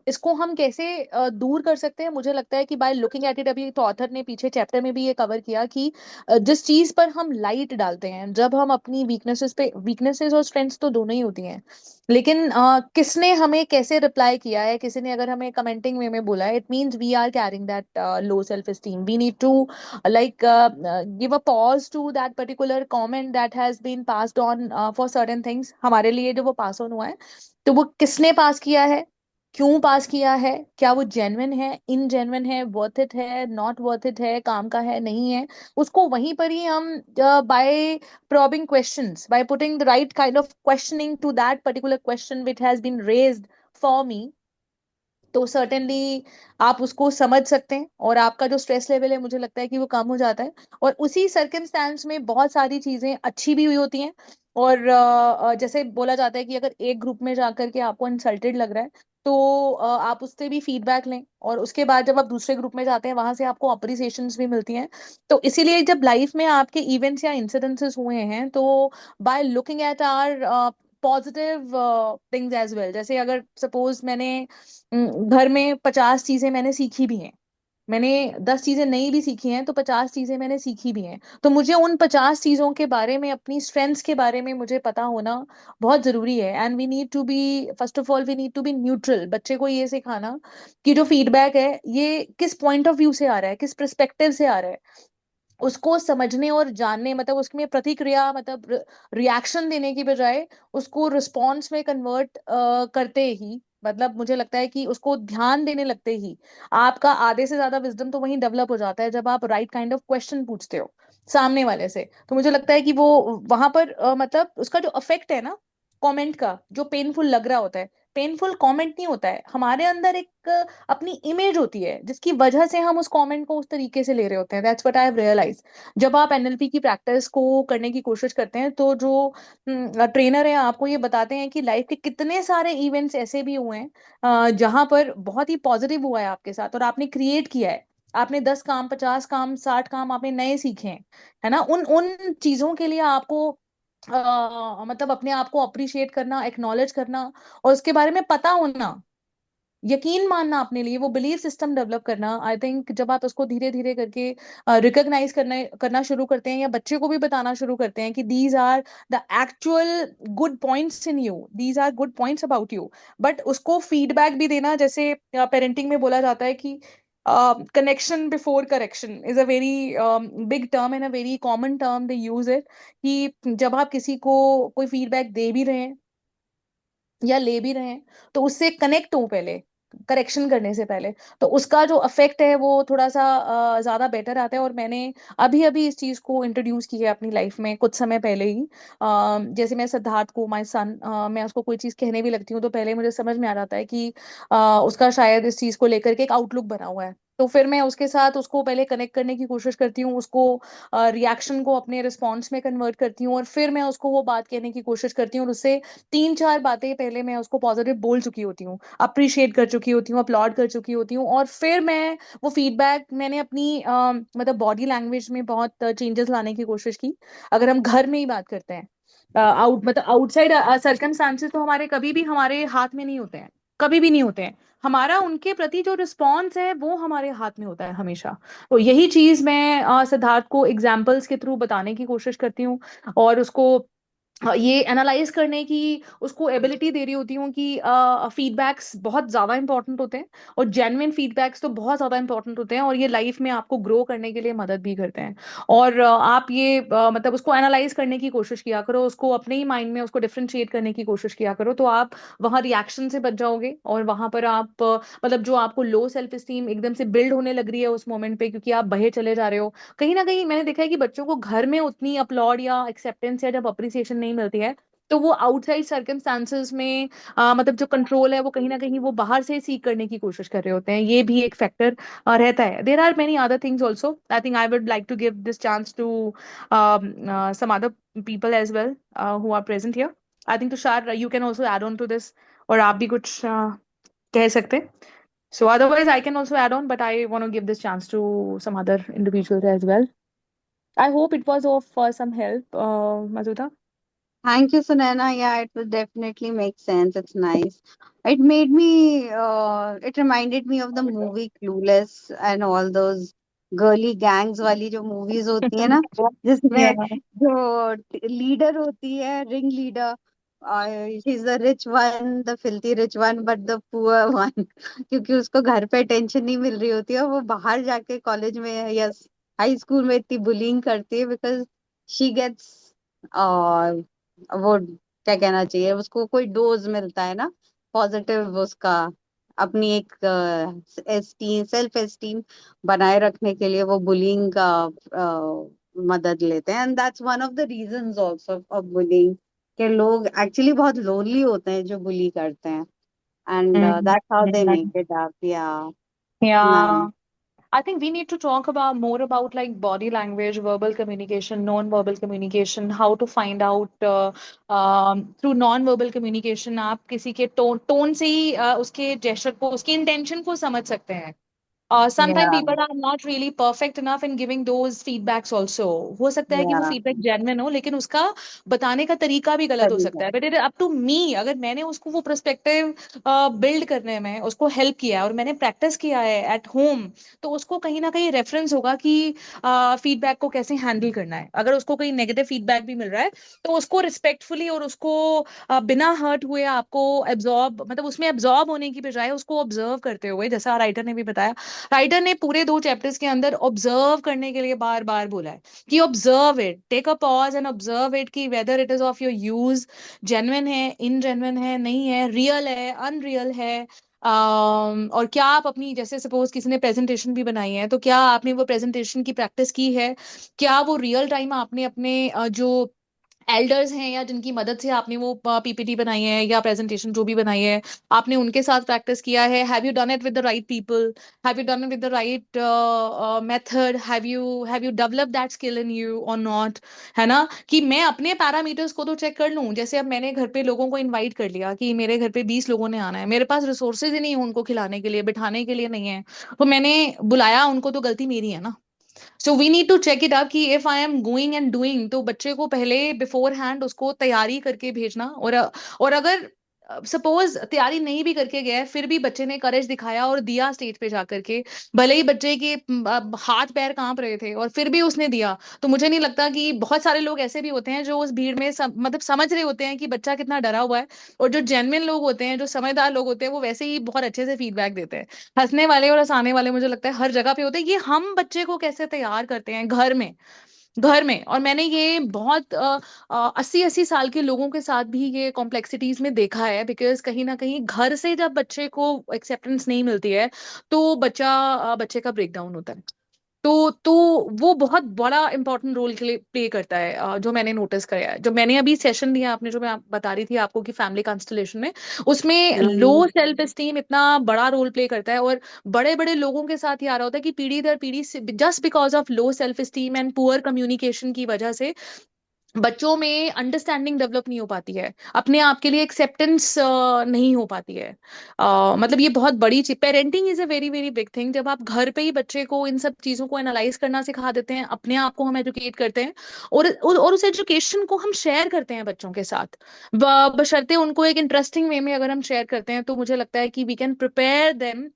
इसको हम कैसे दूर कर सकते हैं, मुझे लगता है कि बाय लुकिंग एट इट. अभी तो ऑथर ने पीछे चैप्टर में भी ये कवर किया कि जिस चीज पर हम लाइट डालते हैं, जब हम अपनी वीकनेसेस पे, वीकनेसेस और स्ट्रेंथ्स तो दोनों ही होती हैं, लेकिन किसने हमें कैसे रिप्लाई किया है, किसी ने अगर हमें कमेंटिंग वे में बोला है, it means we are carrying that low self esteem. We need to like give a pause to that particular comment that has been passed on for certain things. हमारे लिए जो वो पास ऑन हुआ है, तो वो किसने पास किया है, क्यों पास किया है, क्या वो जेन्युइन है, इनजेन्युइन है, वर्थ इट है, नॉट वर्थ इट है, काम का है, नहीं है, उसको वहीं पर ही हम bye probing questions, by putting the right kind of questioning to that particular question which has been raised for me, तो सर्टेनली आप उसको समझ सकते हैं और आपका जो स्ट्रेस लेवल है, मुझे लगता है कि वो कम हो जाता है. और उसी सर्कमस्टांस में बहुत सारी चीजें अच्छी भी हुई होती हैं. और जैसे बोला जाता है कि अगर एक ग्रुप में जाकर के आपको इंसल्टेड लग रहा है, तो आप उससे भी फीडबैक लें, और उसके बाद जब आप दूसरे ग्रुप में जाते हैं, वहां से आपको अप्रिसिएशंस भी मिलती हैं. तो इसीलिए जब लाइफ में आपके इवेंट्स या इंसिडेंसेस हुए हैं, तो by looking at our positive things as well, जैसे अगर सपोज मैंने घर में 50 चीजें मैंने सीखी भी हैं, मैंने 10 चीजें नई भी सीखी हैं, तो 50 चीजें मैंने सीखी भी हैं, तो मुझे उन 50 चीजों के बारे में, अपनी स्ट्रेंथ्स के बारे में मुझे पता होना बहुत जरूरी है. And we need to be, first of all we need to be neutral. बच्चे को ये सिखाना कि जो फीडबैक है ये किस पॉइंट ऑफ व्यू से आ रहा है, किस पर्सपेक्टिव से आ रहा है, उसको समझने और जानने, मतलब उसमें प्रतिक्रिया, मतलब रिएक्शन देने की बजाय उसको रिस्पॉन्स में कन्वर्ट करते ही मतलब मुझे लगता है कि उसको ध्यान देने लगते ही आपका आधे से ज्यादा विजडम तो वहीं डेवलप हो जाता है, जब आप राइट काइंड ऑफ क्वेश्चन पूछते हो सामने वाले से। तो मुझे लगता है कि वो वहां पर मतलब उसका जो अफेक्ट है ना कमेंट का, जो पेनफुल लग रहा होता है, पेनफुल कमेंट नहीं होता है, हमारे अंदर एक अपनी इमेज होती है जिसकी वजह से हम उस कमेंट को उस तरीके से ले रहे होते हैं। That's what I have realize. जब आप एनएलपी की प्रैक्टिस को करने की कोशिश करते हैं तो जो ट्रेनर है आपको ये बताते हैं कि लाइफ के कितने सारे इवेंट्स ऐसे भी हुए हैं जहां पर बहुत ही पॉजिटिव हुआ है आपके साथ और आपने क्रिएट किया है। आपने 10 काम, 50 काम, 60 काम आपने नए सीखे हैं, है ना। उन उन चीजों के लिए आपको मतलब अपने आप को अप्रिशिएट करना, एक्नॉलेज करना और उसके बारे में पता होना, यकीन मानना अपने लिए, वो बिलीफ सिस्टम डेवलप करना। आई थिंक जब आप उसको धीरे धीरे करके रिकॉग्नाइज करना शुरू करते हैं या बच्चे को भी बताना शुरू करते हैं कि these are the actual good points in you, these are good points about you, but उसको फीडबैक भी देना, जैसे पेरेंटिंग में बोला जाता है कि connection before correction is a very big term and a very common term they use it, कि जब आप किसी को कोई फीडबैक दे भी रहे हैं या ले भी रहे हैं तो उससे कनेक्ट हो पहले, करेक्शन करने से पहले। तो उसका जो इफेक्ट है वो थोड़ा सा ज्यादा बेटर आता है। और मैंने अभी अभी इस चीज को इंट्रोड्यूस की है अपनी लाइफ में कुछ समय पहले ही। जैसे मैं सिद्धार्थ को, माय सन, मैं उसको कोई चीज कहने भी लगती हूँ तो पहले मुझे समझ में आ जाता है कि उसका शायद इस चीज को लेकर के एक आउटलुक बना हुआ है। तो फिर मैं उसके साथ उसको पहले कनेक्ट करने की कोशिश करती हूँ, उसको रिएक्शन को अपने रिस्पॉन्स में कन्वर्ट करती हूँ और फिर मैं उसको वो बात कहने की कोशिश करती हूँ और उससे 3-4 बातें पहले मैं उसको पॉजिटिव बोल चुकी होती हूँ, अप्रिशिएट कर चुकी होती हूँ, अपलॉड कर चुकी होती हूँ। और फिर मैं वो फीडबैक मैंने अपनी मतलब बॉडी लैंग्वेज में बहुत चेंजेस लाने की कोशिश की। अगर हम घर में ही बात करते हैं, मतलब आउटसाइड सर्कमस्टांसेस तो हमारे कभी भी हमारे हाथ में नहीं होते हैं, कभी भी नहीं होते हैं। हमारा उनके प्रति जो रिस्पॉन्स है वो हमारे हाथ में होता है हमेशा। तो यही चीज मैं सिद्धार्थ को एग्जाम्पल्स के थ्रू बताने की कोशिश करती हूँ और उसको ये एनालाइज करने की उसको एबिलिटी दे रही होती हूँ कि फीडबैक्स बहुत ज्यादा इंपॉर्टेंट होते हैं और जेन्युइन फीडबैक्स तो बहुत ज्यादा इंपॉर्टेंट होते हैं और ये लाइफ में आपको ग्रो करने के लिए मदद भी करते हैं। और आप ये मतलब उसको एनालाइज करने की कोशिश किया करो, उसको अपने ही माइंड में उसको डिफरेंशिएट करने की कोशिश किया करो, तो आप वहाँ रिएक्शन से बच जाओगे। और वहां पर आप मतलब जो आपको लो सेल्फ एस्टीम एकदम से बिल्ड होने लग रही है उस मोमेंट पे क्योंकि आप बहे चले जा रहे हो, कहीं ना कहीं मैंने देखा है कि बच्चों को घर में उतनी अपलॉड या एक्सेप्टेंस या जब अप्रिसिएशन नहीं मिलती है तो वो आउटसाइड सर्कमस्टांसेस में मतलब जो कंट्रोल है वो कहीं ना कहीं वो बाहर से सीख करने की कोशिश कर रहे होते हैं। ये भी एक फैक्टर रहता है। There are many other things also. I think I would like to give this chance to some other people as well who are present here. I think Tushar you can also add on to this, और आप भी कुछ कह सकते हैं। So otherwise, I can also add on, but I want to give this chance to some other individuals as well. I hope it was of some help, Madhuda. Thank you, Sunaina. Yeah, it will definitely make sense. It's nice. It made me, it reminded me of the movie Clueless and all those girly gangs वाली जो movies होती है ना, जिसमें Yeah. जो leader होती है, ring leader, she's the rich one, the filthy rich one, but the poor one, क्योंकि उसको घर पे टेंशन नहीं मिल रही होती है और वो बाहर जाके कॉलेज में या हाई स्कूल में इतनी बुलिंग करती है बिकॉज शी गेट्स वो क्या कहना चाहिए, उसको कोई डोज मिलता है ना पॉजिटिव उसका, अपनी एक एस्टीम, सेल्फ एस्टीम बनाए रखने के लिए वो बुलिंग का मदद लेते हैं। And that's one of the reasons also of bullying, कि लोग एक्चुअली बहुत लोनली होते हैं जो बुली करते हैं, and that's how they Mm. Make it up. या Yeah. I think we need to talk about more about like body language, verbal communication, non-verbal communication, how to find out through non-verbal communication आप किसी के tone से ही उसके gesture को, उसकी intention को समझ सकते हैं। Sometimes या people are not really perfect enough in giving those feedbacks also. हो सकता है कि वो या फीडबैक जेन्युइन हो लेकिन उसका बताने का तरीका भी गलत हो सकता है, but it up to me. अगर मैंने उसको वो पर्सपेक्टिव बिल्ड करने में उसको हेल्प किया है और मैंने प्रैक्टिस किया है एट होम, तो उसको कहीं ना कहीं रेफरेंस होगा कि फीडबैक को कैसे हैंडल करना है। अगर उसको कोई नेगेटिव फीडबैक भी मिल रहा है तो उसको रिस्पेक्टफुली और उसको बिना हर्ट हुए आपको एब्जॉर्ब, मतलब उसमें एब्जॉर्ब होने की बजाय उसको ऑब्जर्व करते हुए, जैसा राइटर ने भी बताया, राइटर ने पूरे 2 चैप्टर्स के अंदर ऑब्जर्व करने के लिए बार बार बोला है कि observe it, take a pause and observe it, कि whether it is of your use, genuine है, इनजेन्युइन है, नहीं है, रियल है, अनरियल है। और क्या आप अपनी, जैसे सपोज किसी ने प्रेजेंटेशन भी बनाई है, तो क्या आपने वो प्रेजेंटेशन की प्रैक्टिस की है? क्या वो रियल टाइम आपने अपने जो एल्डर्स हैं या जिनकी मदद से आपने वो पीपीटी बनाई है या प्रेजेंटेशन जो भी बनाई है, आपने उनके साथ प्रैक्टिस किया है? Have you done it with the right people? Have you done it with the right method? Have you develop that skill in you और नॉट? है ना, कि मैं अपने पैरामीटर्स को तो चेक कर लूं। जैसे अब मैंने घर पे लोगों को इनवाइट कर लिया कि मेरे घर पे 20 लोगों ने आना है, मेरे पास रिसोर्सेज ही नहीं है उनको खिलाने के लिए, बिठाने के लिए नहीं है, तो मैंने बुलाया उनको, तो गलती मेरी है ना। So we need to check it up कि if I am going and doing, तो बच्चे को पहले बिफोर हैंड उसको तैयारी करके भेजना। और अगर सपोज तैयारी नहीं भी करके गया है, फिर भी बच्चे ने करेज दिखाया और दिया स्टेज पे जाकर के, भले ही बच्चे के हाथ पैर कांप रहे थे और फिर भी उसने दिया, तो मुझे नहीं लगता कि बहुत सारे लोग ऐसे भी होते हैं जो उस भीड़ में मतलब समझ रहे होते हैं कि बच्चा कितना डरा हुआ है, और जो जेन्युइन लोग होते हैं, जो समझदार लोग होते हैं, वो वैसे ही बहुत अच्छे से फीडबैक देते हैं। हंसने वाले और हंसाने वाले मुझे लगता है हर जगह पे होते हैं। ये हम बच्चे को कैसे तैयार करते हैं घर में। और मैंने ये बहुत 80-80 साल के लोगों के साथ भी ये कॉम्प्लेक्सिटीज में देखा है, बिकॉज कहीं ना कहीं घर से जब बच्चे को एक्सेप्टेंस नहीं मिलती है, तो बच्चे का ब्रेकडाउन होता है। तो वो बहुत बड़ा इंपॉर्टेंट रोल प्ले करता है, जो मैंने नोटिस किया है। जो मैंने अभी सेशन दिया, आपने जो मैं बता रही थी आपको कि फैमिली कॉन्स्टलेशन में, उसमें लो सेल्फ एस्टीम इतना बड़ा रोल प्ले करता है। और बड़े बड़े लोगों के साथ ये आ रहा होता है कि पीढ़ी दर पीढ़ी just because of low self esteem and poor communication की वजह से बच्चों में अंडरस्टैंडिंग डेवलप नहीं हो पाती है, अपने आप के लिए एक्सेप्टेंस नहीं हो पाती है। मतलब ये बहुत बड़ी चीज, parenting is a very very big thing. जब आप घर पे ही बच्चे को इन सब चीजों को एनालाइज करना सिखा देते हैं, अपने आप को हम एजुकेट करते हैं, और उस एजुकेशन को हम शेयर करते हैं बच्चों के साथ, बशर्ते उनको एक इंटरेस्टिंग वे में अगर हम शेयर करते हैं, तो मुझे लगता है कि we can prepare them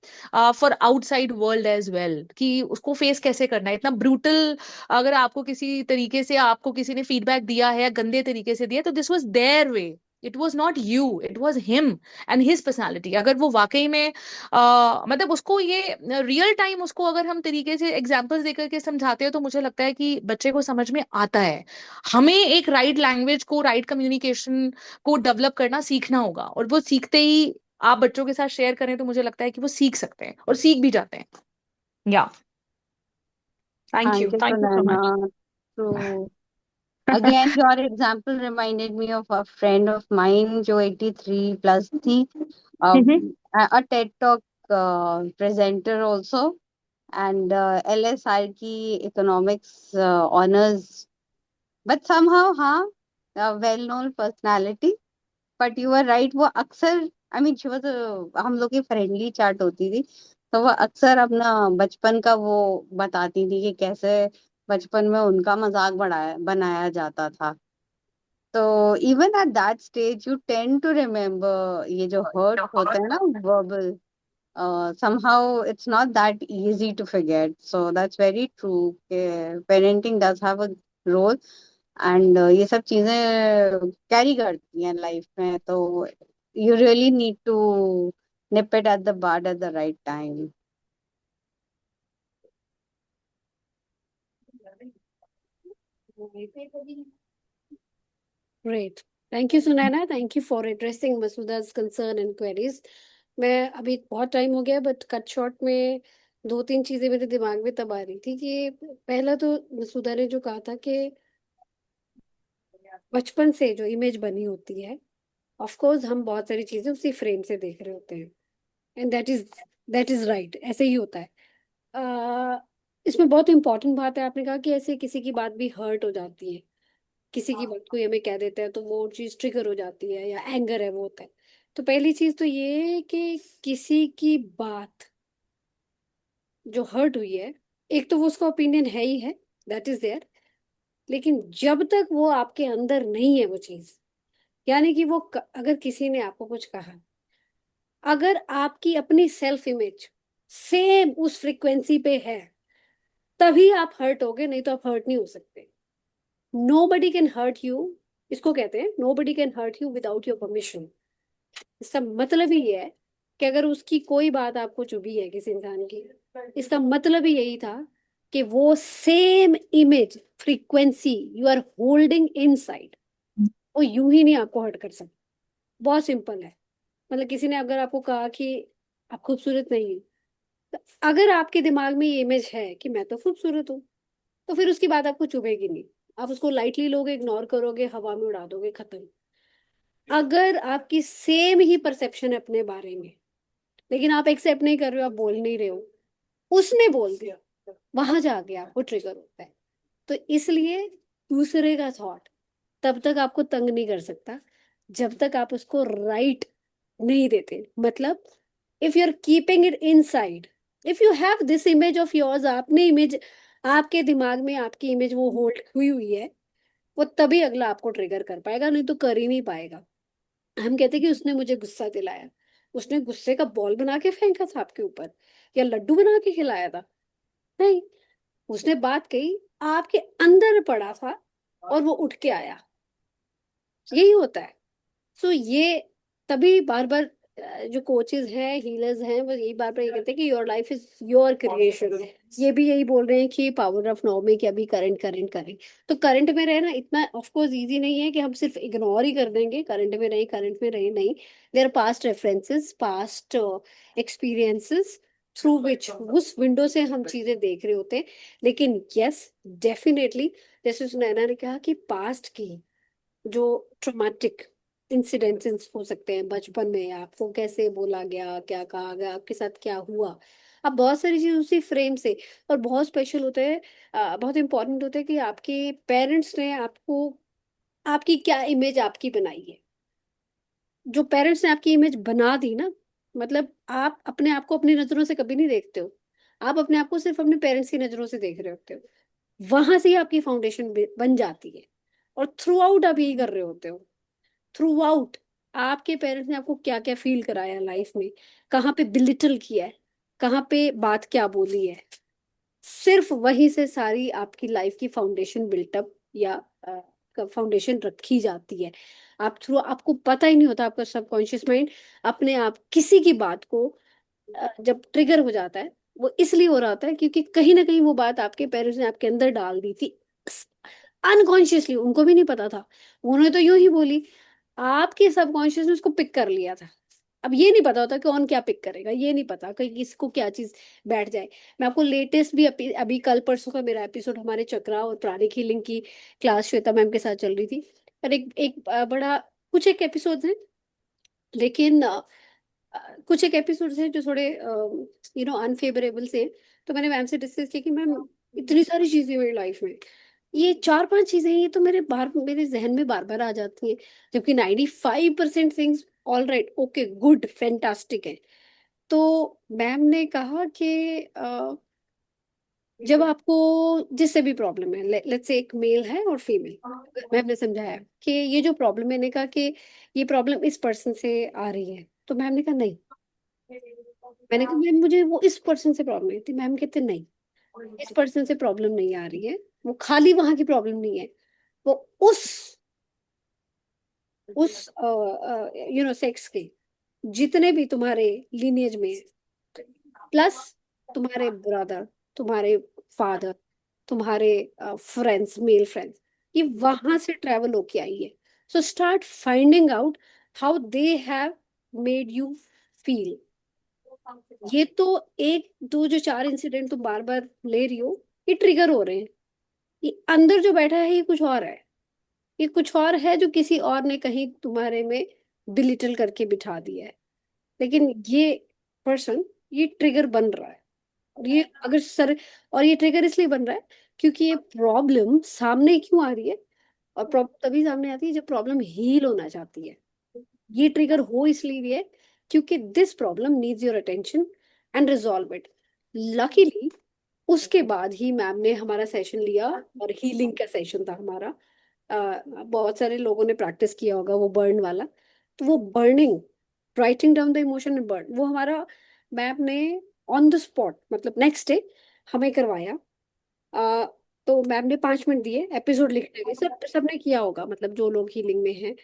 for outside world as well, कि उसको फेस कैसे करना है। इतना ब्रूटल अगर आपको किसी तरीके से आपको किसी ने फीडबैक दिया है या गंदे तरीके से दिया, तो this was their way, it was not you, it was him and his personality. अगर वो वाकई में मतलब उसको ये रियल टाइम उसको अगर हम तरीके से एग्जांपल्स देकर के समझाते हैं, तो मुझे लगता है कि बच्चे को समझ में आता है। हमें एक राइट लैंग्वेज को, राइट कम्युनिकेशन को डेवलप करना सीखना होगा, और वो सीखते ही आप बच्चों के साथ शेयर करें, तो मुझे लगता है कि वो सीख सकते हैं और सीख भी जाते हैं। या Thank you, thank you so much. Sunaina. So again, your example reminded me of a friend of mine जो 83 plus थी, a TED Talk presenter also, and LSI की economics honors, but somehow हाँ, well known personality. But you were right, वो अक्सर, I mean she was हम लोग की friendly chat होती थी, तो वो अक्सर अपना बचपन का वो बताती थी कि कैसे बचपन में उनका मजाक बनाया जाता था। तो even at that stage you tend to remember ये जो हर्ट होता है ना, verbal, somehow it's not that easy to forget. So that's very true. Parenting does have a role, and ये सब चीजें कैरी करती हैं लाइफ में, तो you really need to nip it at the bud at the right time. Great. Thank you, Sunaina. Thank you for addressing Masuda's concern and queries. मैं अभी बहुत टाइम हो गया, बट कट शॉर्ट में 2-3 चीजें मेरे दिमाग में तब आ रही थी कि पहला तो मसूदा ने जो कहा था कि बचपन से जो इमेज बनी होती है, ऑफ कोर्स हम बहुत सारी चीजें उसी फ्रेम से देख रहे होते हैं, एंड दैट इज राइट, ऐसे ही होता है। इसमें बहुत इंपॉर्टेंट बात है, आपने कहा कि ऐसे किसी की बात भी हर्ट हो जाती है, किसी की बात को हमें कह देते हैं तो वो चीज ट्रिगर हो जाती है, या एंगर है वो होता है। तो पहली चीज तो ये है कि किसी की बात जो हर्ट हुई है, एक तो वो उसका ओपिनियन है ही है, दैट इज देयर, लेकिन जब तक वो आपके अंदर नहीं है वो चीज, यानी कि वो अगर किसी ने आपको कुछ कहा, अगर आपकी अपनी सेल्फ इमेज सेम उस फ्रीक्वेंसी पे है, तभी आप हर्ट होगे, नहीं तो आप हर्ट नहीं हो सकते। नोबडी कैन हर्ट यू, इसको कहते हैं nobody can hurt you without your permission. इसका मतलब ही है कि अगर उसकी कोई बात आपको चुभी है किसी इंसान की, इसका मतलब ही यही था कि वो same image frequency you are holding inside, वो यूं ही नहीं आपको हर्ट कर सकता। बहुत सिंपल है। मतलब किसी ने अगर आपको कहा कि आप खूबसूरत नहीं है, तो अगर आपके दिमाग में ये इमेज है कि मैं तो खूबसूरत हूँ, तो फिर उसकी बात आपको चुभेगी नहीं। आप उसको लाइटली लोगे, इग्नोर करोगे, हवा में उड़ा दोगे, खत्म। अगर आपकी सेम ही परसेप्शन है अपने बारे में, लेकिन आप एक्सेप्ट नहीं कर रहे हो, आप बोल नहीं रहे हो, उसने बोल दिया, वहां जाके आपको ट्रिगर होता है। तो इसलिए दूसरे का थॉट तब तक आपको तंग नहीं कर सकता जब तक आप उसको राइट नहीं देते। मतलब if you are keeping it inside, if you have this image of yours, आपने इमेज, आपके दिमाग में आपकी इमेज वो होल्ड हुई हुई है, वो तभी अगला आपको ट्रिगर कर पाएगा, नहीं तो कर ही नहीं पाएगा। हम कहते हैं कि उसने मुझे गुस्सा दिलाया, उसने गुस्से का बॉल बना के फेंका था आपके ऊपर, या लड्डू बना के खिलाया था? नहीं, उसने बात कही, आपके अंदर पड़ा था और वो उठ के आया। यही होता है। सो ये तभी बार बार जो कोचेज हैं, हीलर्स हैं, वो यही बार बार ये कहते हैं कि your life is your creation. ये भी यही बोल रहे हैं कि पावर ऑफ नाउ में कि अभी करंट करंट करंट। तो करंट में रहना इतना ऑफ कोर्स इजी नहीं है कि हम सिर्फ इग्नोर ही कर देंगे, करंट में रहे नहीं। There are past references, past experiences through which, उस विंडो से हम चीजें देख रहे होते हैं। लेकिन यस, डेफिनेटली, जैसे सुनैना ने कहा कि पास्ट की जो ट्रॉमेटिक इंसिडेंट्स हो सकते हैं बचपन में, आपको कैसे बोला गया, क्या कहा गया, आपके साथ क्या हुआ, अब बहुत सारी चीज उसी फ्रेम से। और बहुत स्पेशल होते हैं, बहुत इंपॉर्टेंट होते हैं कि आपके पेरेंट्स ने आपको, आपकी क्या इमेज आपकी बनाई है। जो पेरेंट्स ने आपकी इमेज बना दी ना, मतलब आप अपने आप को अपनी नजरों से कभी नहीं देखते हो, आप अपने आप को सिर्फ अपने पेरेंट्स की नजरों से देख रहे होते हो। वहां से ही आपकी फाउंडेशन बन जाती है। और थ्रू आउट आप यही कर रहे होते हो। थ्रू आउट आपके पेरेंट्स ने आपको क्या क्या फील कराया लाइफ में, कहाँ पे बिलिटल किया है, कहाँ पे बात क्या बोली है, सिर्फ वहीं से सारी आपकी लाइफ की फाउंडेशन बिल्टअप या फाउंडेशन रखी जाती है। आप थ्रू, आपको पता ही नहीं होता, आपका सबकॉन्शियस माइंड अपने आप किसी की बात को जब ट्रिगर हो जाता है, वो इसलिए हो रहा होता है क्योंकि कहीं ना कहीं वो बात आपके पेरेंट्स ने आपके अंदर डाल दी थी अनकॉन्शियसली, उनको भी नहीं पता था, उन्होंने तो यूं ही बोली, आपके सबकॉन्शियस ने उसको पिक कर लिया था। अब ये नहीं पता होता कि कौन क्या पिक करेगा, ये नहीं पता कि किसको क्या चीज बैठ जाए। मैं आपको लेटेस्ट भी अभी कल परसों का मेरा एपिसोड हमारे चक्रा और प्राणिक हीलिंग की क्लास श्वेता मैम के साथ चल रही थी, और एक बड़ा, कुछ एक एपिसोड है, लेकिन कुछ एक एपिसोड्स हैं जो थोड़े अनफेवरेबल से। तो मैंने मैम से डिस्कस किया कि मैम इतनी सारी चीजें मेरी लाइफ में, ये 4-5 चीजें हैं, ये तो मेरे जहन में बार बार आ जाती हैं, जबकि 95% things all right, okay, good, fantastic है। तो मैम ने कहा कि जब आपको जिससे भी प्रॉब्लम है, लेट्स से एक मेल है और फीमेल, मैम ने समझाया कि ये जो प्रॉब्लम है, मैंने कहा कि ये प्रॉब्लम इस पर्सन से आ रही है, तो मैम ने कहा नहीं। मैंने कहा मैम मुझे वो इस पर्सन से प्रॉब्लम है थी, मैम कहते नहीं, इस पर्सन से प्रॉब्लम नहीं आ रही है, वो खाली वहां की प्रॉब्लम नहीं है, वो उस सेक्स के जितने भी तुम्हारे लीनियज में, प्लस तुम्हारे ब्रदर, तुम्हारे फादर, तुम्हारे फ्रेंड्स, मेल फ्रेंड्स, ये वहां से ट्रेवल होके आई है। So start finding out how they have made you feel. ये तो एक दो जो 4 इंसिडेंट तुम बार बार ले रही हो, ये ट्रिगर हो रहे हैं, ये अंदर जो बैठा है ये कुछ और है, ये कुछ और है जो किसी और ने कहीं तुम्हारे में बिलिटल करके बिठा दिया है। लेकिन ये पर्सन, ये ट्रिगर बन रहा है। और ये अगर सर, और ये ट्रिगर इसलिए बन रहा है क्योंकि ये प्रॉब्लम सामने क्यों आ रही है, और प्रॉब्लम तभी सामने आती है जब प्रॉब्लम हील होना चाहती है। ये ट्रिगर हो इसलिए है क्योंकि this problem needs your attention and resolve it. Luckily उसके बाद ही मैम ने हमारा सेशन लिया, और हीलिंग का सेशन था हमारा। बहुत सारे लोगों ने प्रैक्टिस किया होगा वो बर्न वाला, तो वो burning, writing down the emotion and burn, वो हमारा मैम ने ऑन द स्पॉट, मतलब नेक्स्ट डे हमें करवाया। अ, तो मैम ने 5 मिनट दिए एपिसोड लिखने के, सबने किया होगा, मतलब जो लोग हीलिंग में हैं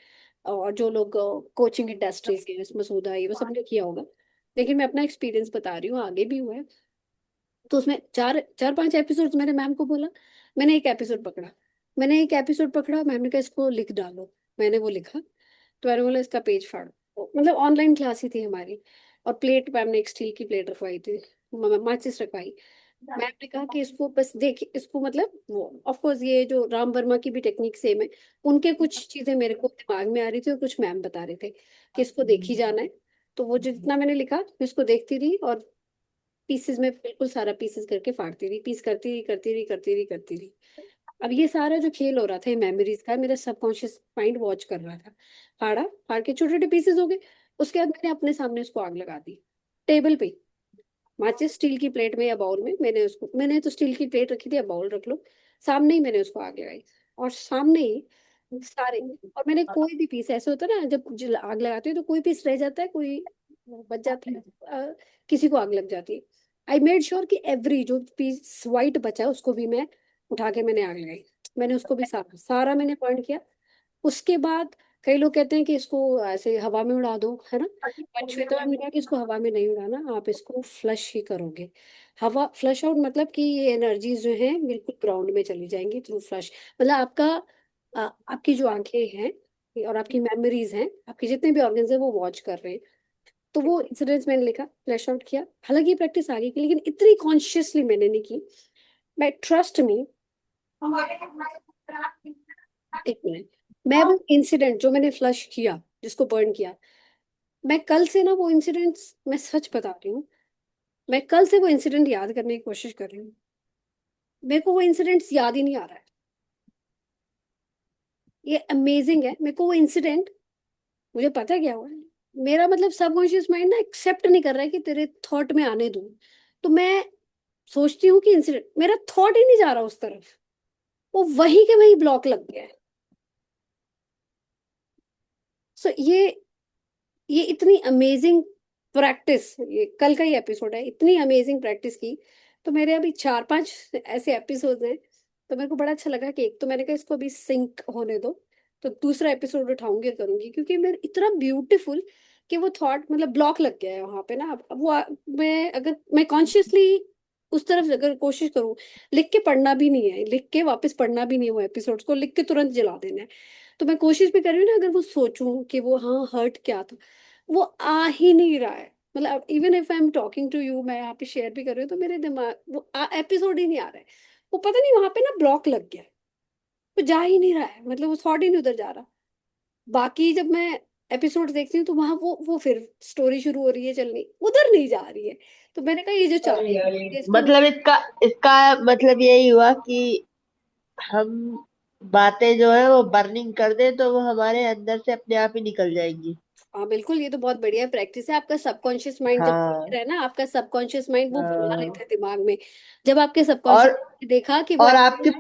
और जो लोग कोचिंग इंडस्ट्रीज के, इसमें मसूदा, ये वो सबने किया होगा। लेकिन मैं अपना एक्सपीरियंस बता रही हूँ, आगे भी हुआ है। तो उसमें चार चार पांच एपिसोड मैंने मैम को बोला, मैंने एक एपिसोड पकड़ा, मैम ने कहा इसको लिख डालो। मैंने वो लिखा, तो मैंने बोला इसका पेज फाड़ो, मतलब ऑनलाइन क्लास ही थी हमारी। और प्लेट मैम ने एक स्टील की प्लेट रखवाई थी, माचिस रखवाई। मैम ने कहा कि इसको बस देख, इसको मतलब वो ऑफ कोर्स ये जो राम वर्मा की भी टेक्निक सेम है, उनके कुछ चीजें मेरे को दिमाग में आ रही थी और कुछ मैम बता रहे थे कि इसको देख ही जाना है। तो वो जितना मैंने लिखा मैं इसको देखती रही, और पीसेस में बिल्कुल सारा पीसेस करके फाड़ती रही, पीस करती रही। अब ये सारा जो खेल हो रहा था, ये मेमोरीज का, मेरा सबकॉन्शियस माइंड वॉच कर रहा था। फाड़ के छोटे छोटे पीसेस हो गए। उसके बाद मैंने अपने सामने उसको आग लगा दी, टेबल पे। माचिस स्टील की प्लेट में या बाउल में, मैंने तो स्टील की प्लेट रखी थी या बाउल रख लो, सामने ही मैंने उसको आग लगाई। और सामने ही सारे, और मैंने कोई भी पीस, ऐसे होता है ना जब आग लगाती है तो कोई पीस रह जाता है, कोई बच जाता है, किसी को आग लग जाती है। आई मेड श्योर कि एवरी जो पीस वाइट बचा उसको भी मैं उठा के मैंने आग लगाई। मैंने उसको भी सारा सारा मैंने बर्न किया। उसके बाद कई लोग कहते हैं कि इसको ऐसे हवा में उड़ा दो, है ना, बट श्वेता मैम ने कहा कि इसको हवा में नहीं उड़ाना, आप इसको फ्लश ही करोगे। हवा फ्लश आउट मतलब कि ये एनर्जीज जो है बिल्कुल ग्राउंड में चली जाएंगी थ्रू फ्लश। मतलब आपकी जो आंखें हैं और आपकी मेमोरीज हैं, आपके जितने भी ऑर्गन्स हैं वो वॉच कर रहे हैं। तो वो इंसिडेंट्स मैंने लिखा, फ्लैश आउट किया। हालांकि प्रैक्टिस आगे की, लेकिन इतनी कॉन्शियसली मैंने नहीं की। मैं ट्रस्ट मी, एक मिनट, मैं वो इंसिडेंट जो मैंने फ्लश किया, जिसको बर्न किया, मैं कल से ना वो इंसिडेंट्स, मैं सच बता रही हूँ, मैं कल से वो इंसिडेंट याद करने की कोशिश कर रही हूँ। मेरे को वो इंसिडेंट्स याद ही नहीं आ रहा है। ये अमेजिंग है। मेरे को वो इंसिडेंट, मुझे पता है क्या हुआ है, मेरा मतलब सबकॉन्शियस माइंड ना एक्सेप्ट नहीं कर रहा है कि तेरे थॉट में आने दूं। तो मैं सोचती हूँ कि इंसिडेंट, मेरा थॉट ही नहीं जा रहा उस तरफ, वो वहीं के वहीं ब्लॉक लग गया है। सो ये इतनी अमेजिंग प्रैक्टिस, ये कल का ही एपिसोड है, इतनी अमेजिंग प्रैक्टिस की। तो मेरे अभी चार पांच ऐसे एपिसोड हैं। तो मेरे को बड़ा अच्छा लगा कि एक तो मैंने कहा इसको अभी सिंक होने दो, तो दूसरा एपिसोड उठाऊंगी और करूंगी, क्योंकि मेरे इतना ब्यूटीफुल कि वो थॉट मतलब ब्लॉक लग गया है वहां पे ना। अब मैं अगर मैं कॉन्शियसली उस तरफ अगर कोशिश करूं, लिख के पढ़ना भी नहीं है, लिख के वापस पढ़ना भी नहीं है, वो एपिसोड्स को लिख के तुरंत जला देना है। तो मैं कोशिश भी कर रही हूँ ना, अगर वो सोचूं कि वो हाँ हर्ट क्या था, वो आ ही नहीं रहा है। मतलब even if I am talking to you, मैं यहाँ पे शेयर भी कर रही हूँ, तो मेरे दिमाग वो एपिसोड ही नहीं आ रहा है। वो पता नहीं वहां पे ना ब्लॉक लग गया है, वो जा ही नहीं रहा है, मतलब वो थॉट ही नहीं उधर जा रहा। बाकी जब मैं एपिसोड देखती हूँ तो वहां वो फिर स्टोरी शुरू हो रही है चलनी, उधर नहीं जा रही है। तो मैंने कहा ये जो चल रहा है इसको मतलब इसका इसका मतलब यही हुआ कि हम बातें जो है वो बर्निंग कर दे तो वो हमारे अंदर से अपने आप ही निकल जाएंगी। हाँ बिल्कुल, ये तो बहुत बढ़िया प्रैक्टिस है। आपका सबकॉन्शियस माइंड जब हाँ। है ना, आपका सबकॉन्शियस माइंड वो बना रहे हाँ। थे दिमाग में। जब आपके और सबकॉन्शियस ने देखा कि वो और आपके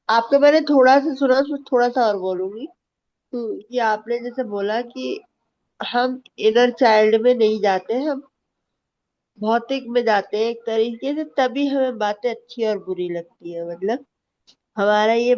आपके मैंने थोड़ा सा सुना, उसमें थोड़ा सा और बोलूंगी हम्म कि आपने जैसे बोला कि हम इनर चाइल्ड में नहीं जाते, हम भौतिक में जाते हैं एक तरीके से, तभी हमें बातें अच्छी और बुरी लगती है। मतलब हमारा ये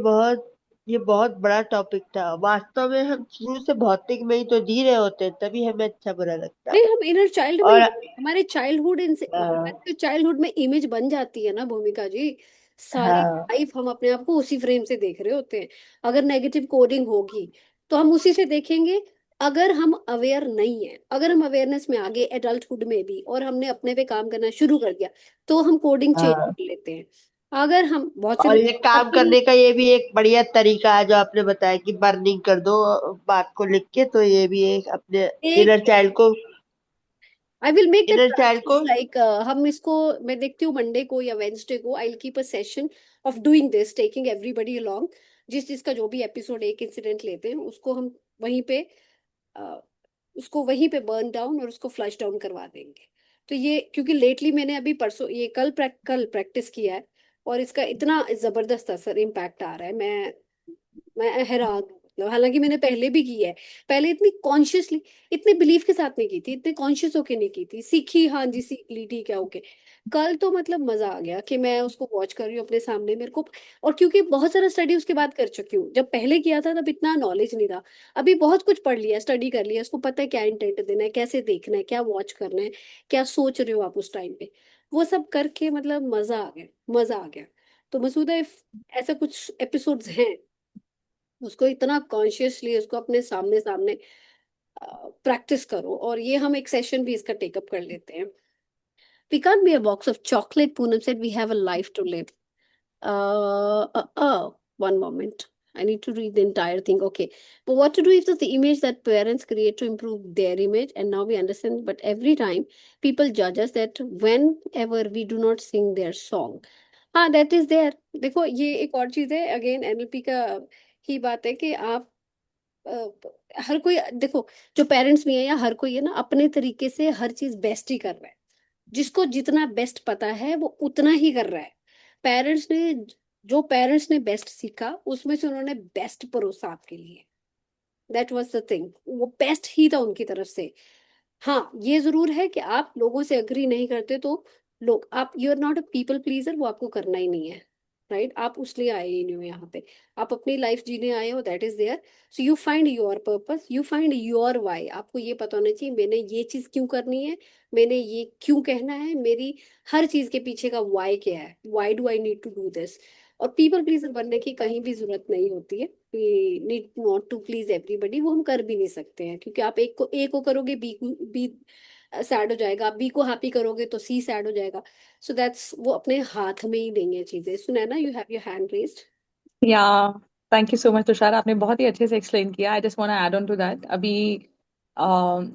बहुत बड़ा टॉपिक था। वास्तव में हम शुरू से भौतिक में ही तो जी रहे होते हैं, तभी हमें अच्छा बुरा लगता। नहीं, हम इनर चाइल्ड में ही, और हमारे चाइल्डहुड इनसे, हाँ। हमारे चाइल्डहुड में इमेज बन जाती है ना भूमिका जी। सारी हाँ। लाइफ हम अपने आप को उसी फ्रेम से देख रहे होते हैं। अगर नेगेटिव कोडिंग होगी तो हम उसी से देखेंगे। अगर हम अवेयर नहीं है, अगर हम अवेयरनेस में आगे एडल्टहुड में भी और हमने अपने पे काम करना शुरू कर दिया, तो हम कोडिंग चेंज हाँ। कर लेते हैं। अगर हम बहुत से और लोग ये काम अभी, करने का ये भी एक बढ़िया तरीका है जो आपने बताया कि बर्निंग कर दो बात को लिख के, तो ये भी एक अपने एक, इनर चाइल्ड को I will make that inner child practice को लाइक, हम इसको, मैं देखती हूँ मंडे को या वेंसडे को I will keep a session of doing this, taking everybody along. जिस जिसका जो भी एपिसोड एक इंसिडेंट लेते हैं उसको हम वहीं पे अ, उसको वहीं पे बर्न डाउन और उसको फ्लश डाउन करवा देंगे। तो ये क्योंकि लेटली मैंने अभी परसों ये कल प्रैक्टिस किया है, और इसका इतना जबरदस्त असर इम्पैक्ट आ रहा है, मैं हैरान हूँ। मतलब, हालांकि मैंने पहले भी की है, पहले इतनी कॉन्शियसली, इतने बिलीफ के साथ नहीं की थी, इतने कॉन्शियस होके नहीं की थी, सीखी, हाँ जी सीख ली, ठीक है ओके। कल तो मतलब मजा आ गया कि मैं उसको वॉच कर रही हूँ अपने सामने, मेरे को, और क्योंकि बहुत सारा स्टडी उसके बाद कर चुकी हूँ, जब पहले किया था तब इतना नॉलेज नहीं था, अभी बहुत कुछ पढ़ लिया, स्टडी कर लिया, उसको पता है क्या इंटेंट देना है, कैसे देखना है, क्या वॉच करना है, क्या सोच रहे हो आप उस टाइम पे, वो सब करके मतलब मजा आ गया, मजा आ गया। तो मसूदा, if ऐसा कुछ एपिसोड्स हैं, उसको इतना कॉन्शियसली उसको अपने सामने सामने प्रैक्टिस करो, और ये हम एक सेशन भी इसका टेकअप कर लेते हैं। We can't be a box of chocolate, Poonam said, we have a life to live. One moment. I need to read the entire thing. Okay. But what to do if the image that parents create to improve their image? And now we understand. But every time people judge us that whenever we do not sing their song. हाँ, that is there. देखो, ये एक और चीज है, again NLP का ही बात है कि आप हर कोई, देखो, जो पेरेंट्स भी है या हर कोई है ना, अपने तरीके से हर चीज बेस्ट ही कर रहा है, जिसको जितना बेस्ट पता है वो उतना ही कर रहा है। पेरेंट्स ने, जो पेरेंट्स ने बेस्ट सीखा उसमें से उन्होंने बेस्ट परोसा आपके लिए, दैट वाज द थिंग, वो बेस्ट ही था उनकी तरफ से। हाँ, ये जरूर है कि आप लोगों से अग्री नहीं करते तो लोग, आप, you are not a people pleaser, वो आपको करना ही नहीं है, राइट? आप उसलिए आए ही नहीं हो यहाँ पे, आप अपनी लाइफ जीने आए हो, that is there. So you find your purpose, you find your why, आपको ये पता होना चाहिए मैंने ये चीज क्यों करनी है, मैंने ये क्यों कहना है, मेरी हर चीज के पीछे का वाई क्या है, why do I need to do this. और पीपल प्लीजर बनने की कहीं भी जरूरत नहीं होती है, we need not to please everybody, वो हम कर भी नहीं सकते हैं, क्योंकि आप एक को करोगे, बी सैड हो जाएगा, आप बी को हैप्पी करोगे तो सी सैड हो जाएगा। सो दैट्स, वो अपने हाथ में ही नहीं है चीजें। Sunaina, you have your hand raised. या thank you so much Tushar, आपने बहुत ही अच्छे से एक्सप्लेन किया। I just want to add on to that. अभी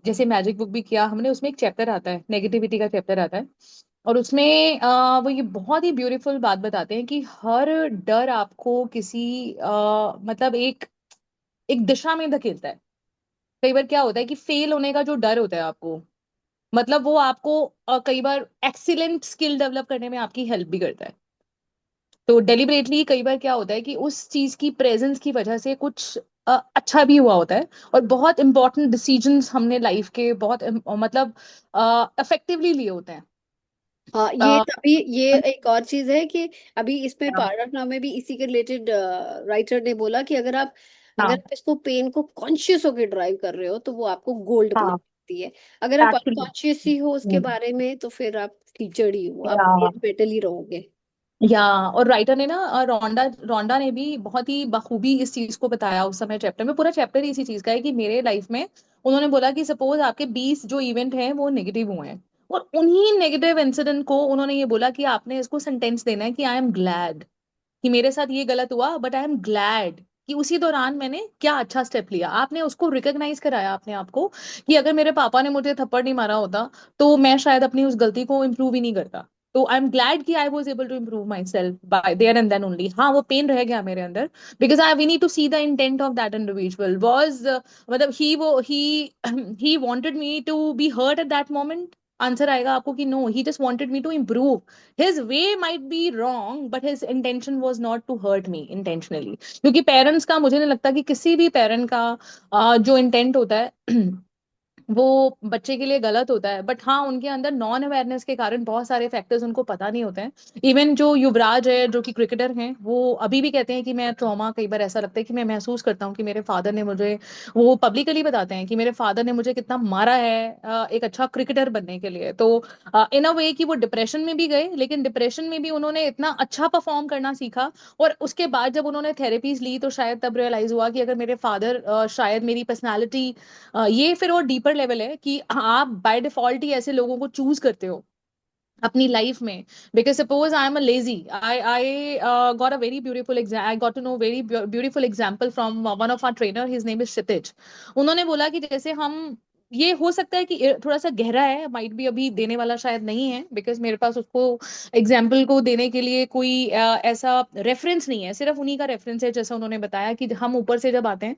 जैसे मैजिक बुक भी किया हमने, उसमें एक चैप्टर आता है, नेगेटिविटी का चैप्टर आता है, और उसमें वो ये बहुत ही ब्यूटीफुल बात बताते हैं कि हर डर आपको किसी मतलब एक एक दिशा में धकेलता है। कई बार क्या होता है कि फेल होने का जो डर होता है आपको, मतलब वो आपको कई बार एक्सीलेंट स्किल डेवलप करने में आपकी हेल्प भी करता है। तो डेलिबरेटली कई बार क्या होता है कि उस चीज की प्रेजेंस की वजह से कुछ अच्छा भी हुआ होता है, और बहुत इंपॉर्टेंट डिसीजंस हमने लाइफ के बहुत मतलब इफेक्टिवली लिए होते हैं। हाँ, ये अ, तभी, ये एक और चीज है कि अभी इसमें पैराग्राफ में भी इसी के रिलेटेड राइटर ने बोला कि अगर हाँ आप इसको, पेन को कॉन्शियस होकर ड्राइव कर रहे हो तो वो आपको गोल्ड बना हाँ देती है, अगर आप एक्चुअली अनकॉन्शियस ही हो उसके बारे में तो फिर आप कीचड़ ही हो, आप या बेस मेटल ही रहोगे। या और राइटर ने ना रोंडा रोंडा ने भी बहुत ही बखूबी इस चीज को बताया उस समय। चैप्टर में पूरा चैप्टर ही इसी चीज का है कि मेरे लाइफ में उन्होंने बोला कि सपोज आपके 20 जो इवेंट हैं वो नेगेटिव हुए हैं, और उन्हीं नेगेटिव इंसिडेंट को उन्होंने ये बोला कि आपने इसको सेंटेंस देना है कि आई एम ग्लैड कि मेरे साथ ये गलत हुआ, बट आई एम ग्लैड कि उसी दौरान मैंने क्या अच्छा स्टेप लिया। आपने उसको रिकॉग्नाइज कराया अपने आप को कि अगर मेरे पापा ने मुझे थप्पड़ नहीं मारा होता तो मैं शायद अपनी उस गलती को इम्प्रूव ही नहीं करता। तो आई एम ग्लैड कि I was able to improve myself by there and then only. हाँ, वो पेन रह गया मेरे अंदर, because I we need to see the intent of that individual was, मतलब he wanted me to be hurt at that moment. Answer आएगा आपको कि no, he just wanted me to improve. His way might be wrong but his intention was not to hurt me intentionally. क्योंकि parents का, मुझे नहीं लगता कि किसी भी पेरेंट का जो इंटेंट होता है वो बच्चे के लिए गलत होता है, बट हाँ उनके अंदर नॉन अवेयरनेस के कारण बहुत सारे फैक्टर्स उनको पता नहीं होते हैं। इवन जो युवराज है जो कि क्रिकेटर हैं, वो अभी भी कहते हैं कि मैं ट्रॉमा, कई बार ऐसा लगता है कि मैं महसूस करता हूँ कि मेरे फादर ने मुझे, वो पब्लिकली बताते हैं कि मेरे फादर ने मुझे कितना मारा है एक अच्छा क्रिकेटर बनने के लिए। तो इन अ वे कि वो डिप्रेशन में भी गए, लेकिन डिप्रेशन में भी उन्होंने इतना अच्छा परफॉर्म करना सीखा, और उसके बाद जब उन्होंने थेरेपीज ली तो शायद तब रियलाइज हुआ कि अगर मेरे फादर, शायद मेरी पर्सनालिटी, ये फिर और डीपर लेवल है कि आप बाय डिफॉल्ट ही ऐसे लोगों को चूज करते हो अपनी लाइफ में। Because suppose I am a lazy, I got a very beautiful I got to know very beautiful example from one of our trainer, his name is Kshitij. उन्होंने बोला कि जैसे हम, ये हो सकता है कि थोड़ा सा गहरा है, माइट भी अभी देने वाला शायद नहीं है, बिकॉज मेरे पास उसको एग्जाम्पल को देने के लिए कोई ऐसा रेफरेंस नहीं है, सिर्फ उन्हीं का रेफरेंस है। जैसा उन्होंने बताया कि हम ऊपर से जब आते हैं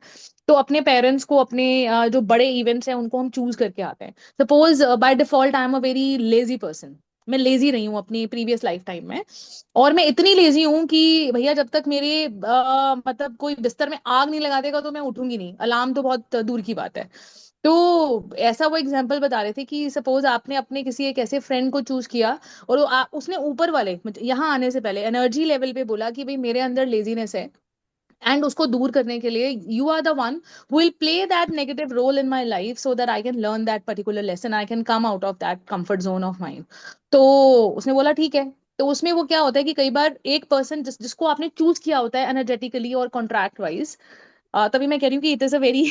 तो अपने पेरेंट्स को, अपने जो बड़े इवेंट्स हैं उनको हम चूज करके आते हैं। Suppose by default I am a very lazy person, मैं लेजी रही हूँ अपनी प्रीवियस लाइफ टाइम में, और मैं इतनी लेजी हूँ कि भैया जब तक मेरे मतलब कोई बिस्तर में आग नहीं लगा देगा तो मैं उठूंगी नहीं, अलार्म तो बहुत दूर की बात है। तो ऐसा वो एग्जाम्पल बता रहे थे कि सपोज आपने अपने किसी एक ऐसे फ्रेंड को चूज किया, और उसने ऊपर वाले यहाँ आने से पहले एनर्जी लेवल पे बोला कि भाई मेरे अंदर लेजीनेस है, एंड उसको दूर करने के लिए you are the one who will play that negative role in my life so that I can learn that particular lesson, I can come out of that comfort zone of mind. तो उसने बोला ठीक है। तो उसमें वो क्या होता है कि कई बार एक पर्सन जिसको आपने चूज किया होता है एनर्जेटिकली और कॉन्ट्रैक्ट वाइज, तभी मैं कह रही हूँ कि it is a very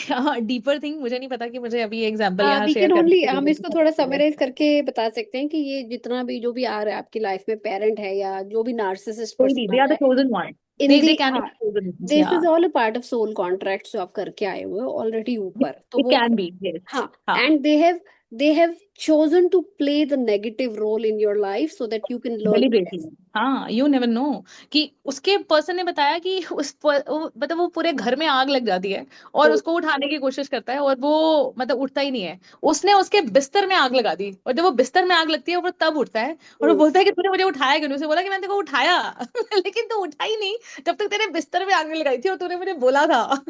deeper thing. मुझे नहीं पता कि मुझे अभी एग्जांपल यहाँ वी शेयर कैन ओनली, हम इसको थोड़ा करना समराइज करके बता सकते हैं कि ये जितना भी जो भी आ रहा है आपकी लाइफ में, पेरेंट है या जो भी नार्सिसिस्ट कोई भी, पर्सन दे आ आर रहा द है, chosen one, in they the, can हाँ, बी चोजन वंस, दिस या is all a part of soul contract जो आप करके आए हुए हो ऑलरेडी ऊपर, तो इट वो, कैन बी, यस। हाँ, हाँ, and they have chosen to play the negative role in your life so that you can learn the deliberately. lesson. हाँ, यू नेवर नो कि उसके पर्सन ने बताया कि मतलब वो पूरे घर में आग लग जाती है और Hmm. उसको उठाने की कोशिश करता है और वो मतलब उठता ही नहीं है। उसने उसके बिस्तर में आग लगा दी, और जब वो बिस्तर में आग लगती है वो तब उठता है, और वो Hmm. बोलता है कि तूने मुझे उठाया क्यों नहीं? उसे बोला कि मैंने तेरे को उठाया लेकिन तू उठा ही नहीं जब तक तेरे बिस्तर में आग नहीं लगाई थी, और तूने मुझे बोला था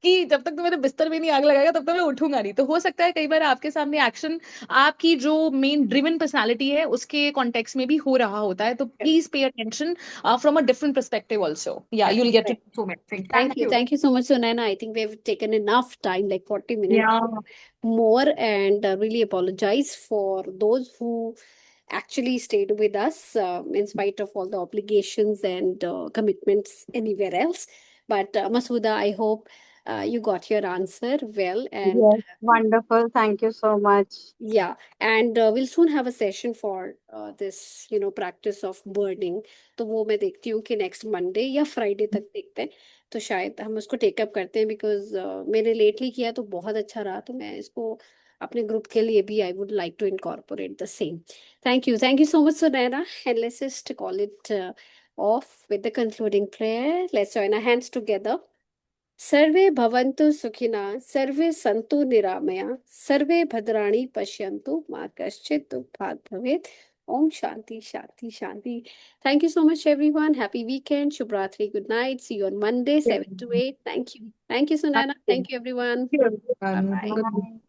कि जब तक तू मेरे बिस्तर में नहीं आग लगाएगा तब तक मैं उठूंगा नहीं। तो हो सकता है कई बार आपके सामने एक्शन आपकी जो मेन ड्रिवन पर्सनालिटी है उसके कॉन्टेक्स्ट में भी हो रहा होता है। तो please pay attention from a different perspective also. Yeah, you'll get to Correct. know so many things. Thank Thank you. you. Thank you so much, Sunaina. I think we've taken enough time, like 40 minutes Yeah. more, and really apologize for those who actually stayed with us in spite of all the obligations and commitments anywhere else. But Masuda, I hope you got your answer well, and Yes, wonderful. Thank you so much. yeah, and we'll soon have a session for this, practice of burning. तो वो मैं देखती हूँ कि next Monday या Friday तक देखते हैं, तो शायद हम उसको टेकअप करते हैं, बिकॉज मैंने लेटली किया तो बहुत अच्छा रहा, तो मैं इसको अपने ग्रुप के लिए भी I would like to incorporate the same. Thank you so much, Sunaina, and let's just call it off with the concluding prayer. Let's join our hands together. सर्वे भवन्तु सुखिनः, सर्वे सन्तु निरामया, सर्वे भद्राणि पश्यन्तु, मा कश्चित् दुःखात् भवेत्. Om Shanti, Shanti, Shanti. Thank you so much, everyone. Happy weekend. Shubhratri. Good night. See you on Monday, 7 to 8. Thank you. Thank you, Sunaina. Thank Thank you, everyone. you, Bye everyone. bye. Good night.